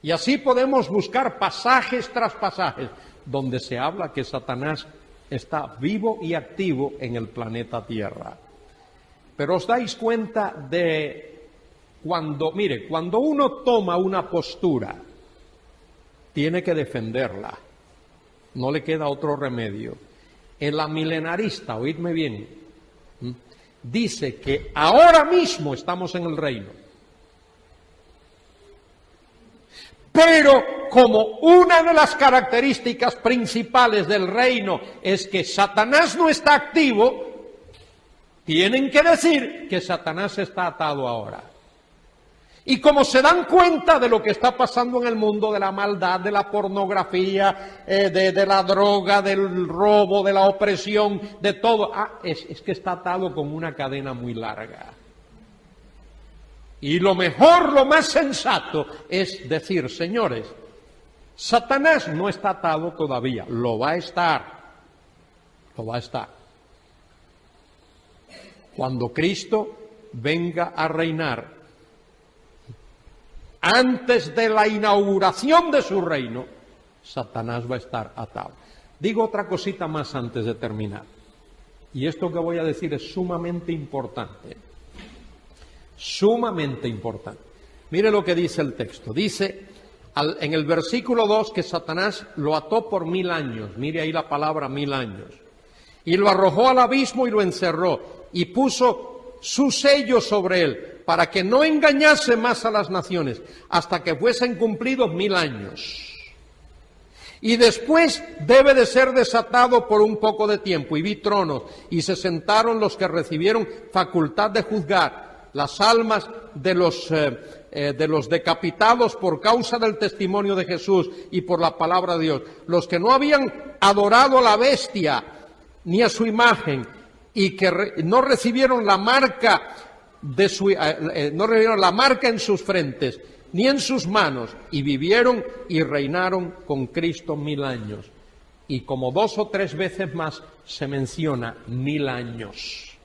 Y así podemos buscar pasajes tras pasajes donde se habla que Satanás está vivo y activo en el planeta Tierra. Pero os dais cuenta de cuando uno toma una postura, tiene que defenderla. No le queda otro remedio. El amilenarista, oídme bien, dice que ahora mismo estamos en el reino. Pero como una de las características principales del reino es que Satanás no está activo, tienen que decir que Satanás está atado ahora. Y como se dan cuenta de lo que está pasando en el mundo, de la maldad, de la pornografía, de la droga, del robo, de la opresión, de todo, es que está atado con una cadena muy larga. Y lo mejor, lo más sensato es decir, señores, Satanás no está atado todavía, lo va a estar. Lo va a estar. Cuando Cristo venga a reinar, antes de la inauguración de su reino, Satanás va a estar atado. Digo otra cosita más antes de terminar. Y esto que voy a decir es sumamente importante. Sumamente importante. Mire lo que dice el texto. Dice en el versículo 2 que Satanás lo ató por 1000 años. Mire ahí la palabra 1000 años. Y lo arrojó al abismo y lo encerró. Y puso su sello sobre él, para que no engañase más a las naciones, hasta que fuesen cumplidos 1000 años. Y después debe de ser desatado por un poco de tiempo. Y vi tronos, y se sentaron los que recibieron facultad de juzgar las almas de los decapitados por causa del testimonio de Jesús y por la palabra de Dios. Los que no habían adorado a la bestia, ni a su imagen, y que no recibieron la marca no recibieron la marca en sus frentes ni en sus manos, y vivieron y reinaron con Cristo 1000 años. Y como 2 o 3 veces más se menciona 1000 años.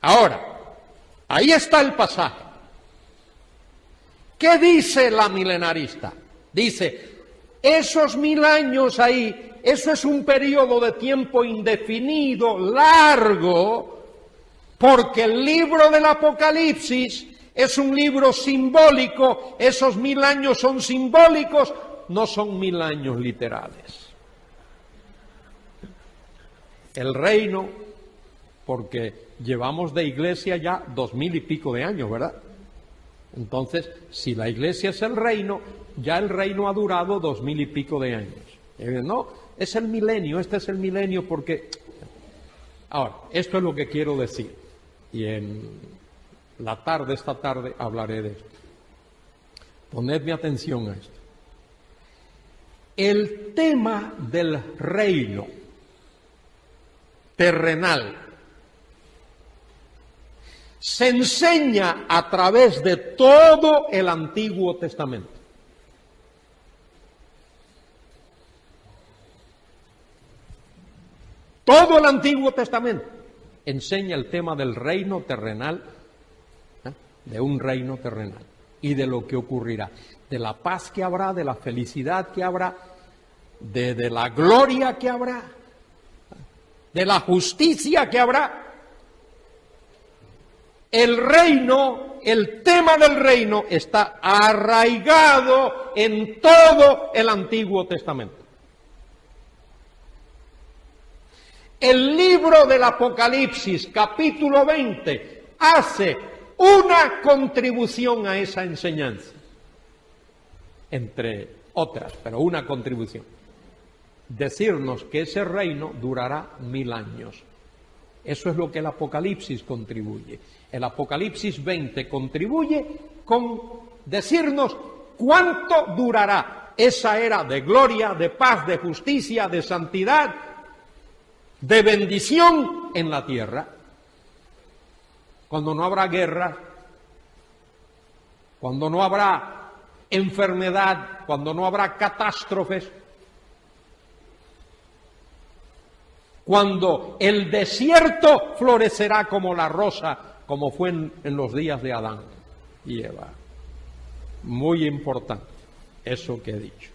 Ahora, ahí está el pasaje. ¿Qué dice la milenarista? Dice, Esos 1000 años ahí, eso es un periodo de tiempo indefinido, largo, porque el libro del Apocalipsis es un libro simbólico, esos 1000 años son simbólicos, no son 1000 años literales. El reino, porque llevamos de iglesia ya 2000 y pico de años, ¿verdad? Entonces, si la iglesia es el reino, ya el reino ha durado 2000 y pico de años. No, es el milenio, este es el milenio porque... Ahora, esto es lo que quiero decir. Y en la tarde, esta tarde, hablaré de esto. Ponedme atención a esto. El tema del reino terrenal se enseña a través de todo el Antiguo Testamento. Todo el Antiguo Testamento enseña el tema del reino terrenal, de un reino terrenal, y de lo que ocurrirá, de la paz que habrá, de la felicidad que habrá, de la gloria que habrá, de la justicia que habrá. El reino, el tema del reino está arraigado en todo el Antiguo Testamento. El libro del Apocalipsis, capítulo 20, hace una contribución a esa enseñanza, entre otras, pero una contribución. Decirnos que ese reino durará 1000 años. Eso es lo que el Apocalipsis contribuye. El Apocalipsis 20 contribuye con decirnos cuánto durará esa era de gloria, de paz, de justicia, de santidad, de bendición en la tierra, cuando no habrá guerra, cuando no habrá enfermedad, cuando no habrá catástrofes, cuando el desierto florecerá como la rosa, como fue en los días de Adán y Eva. Muy importante eso que he dicho.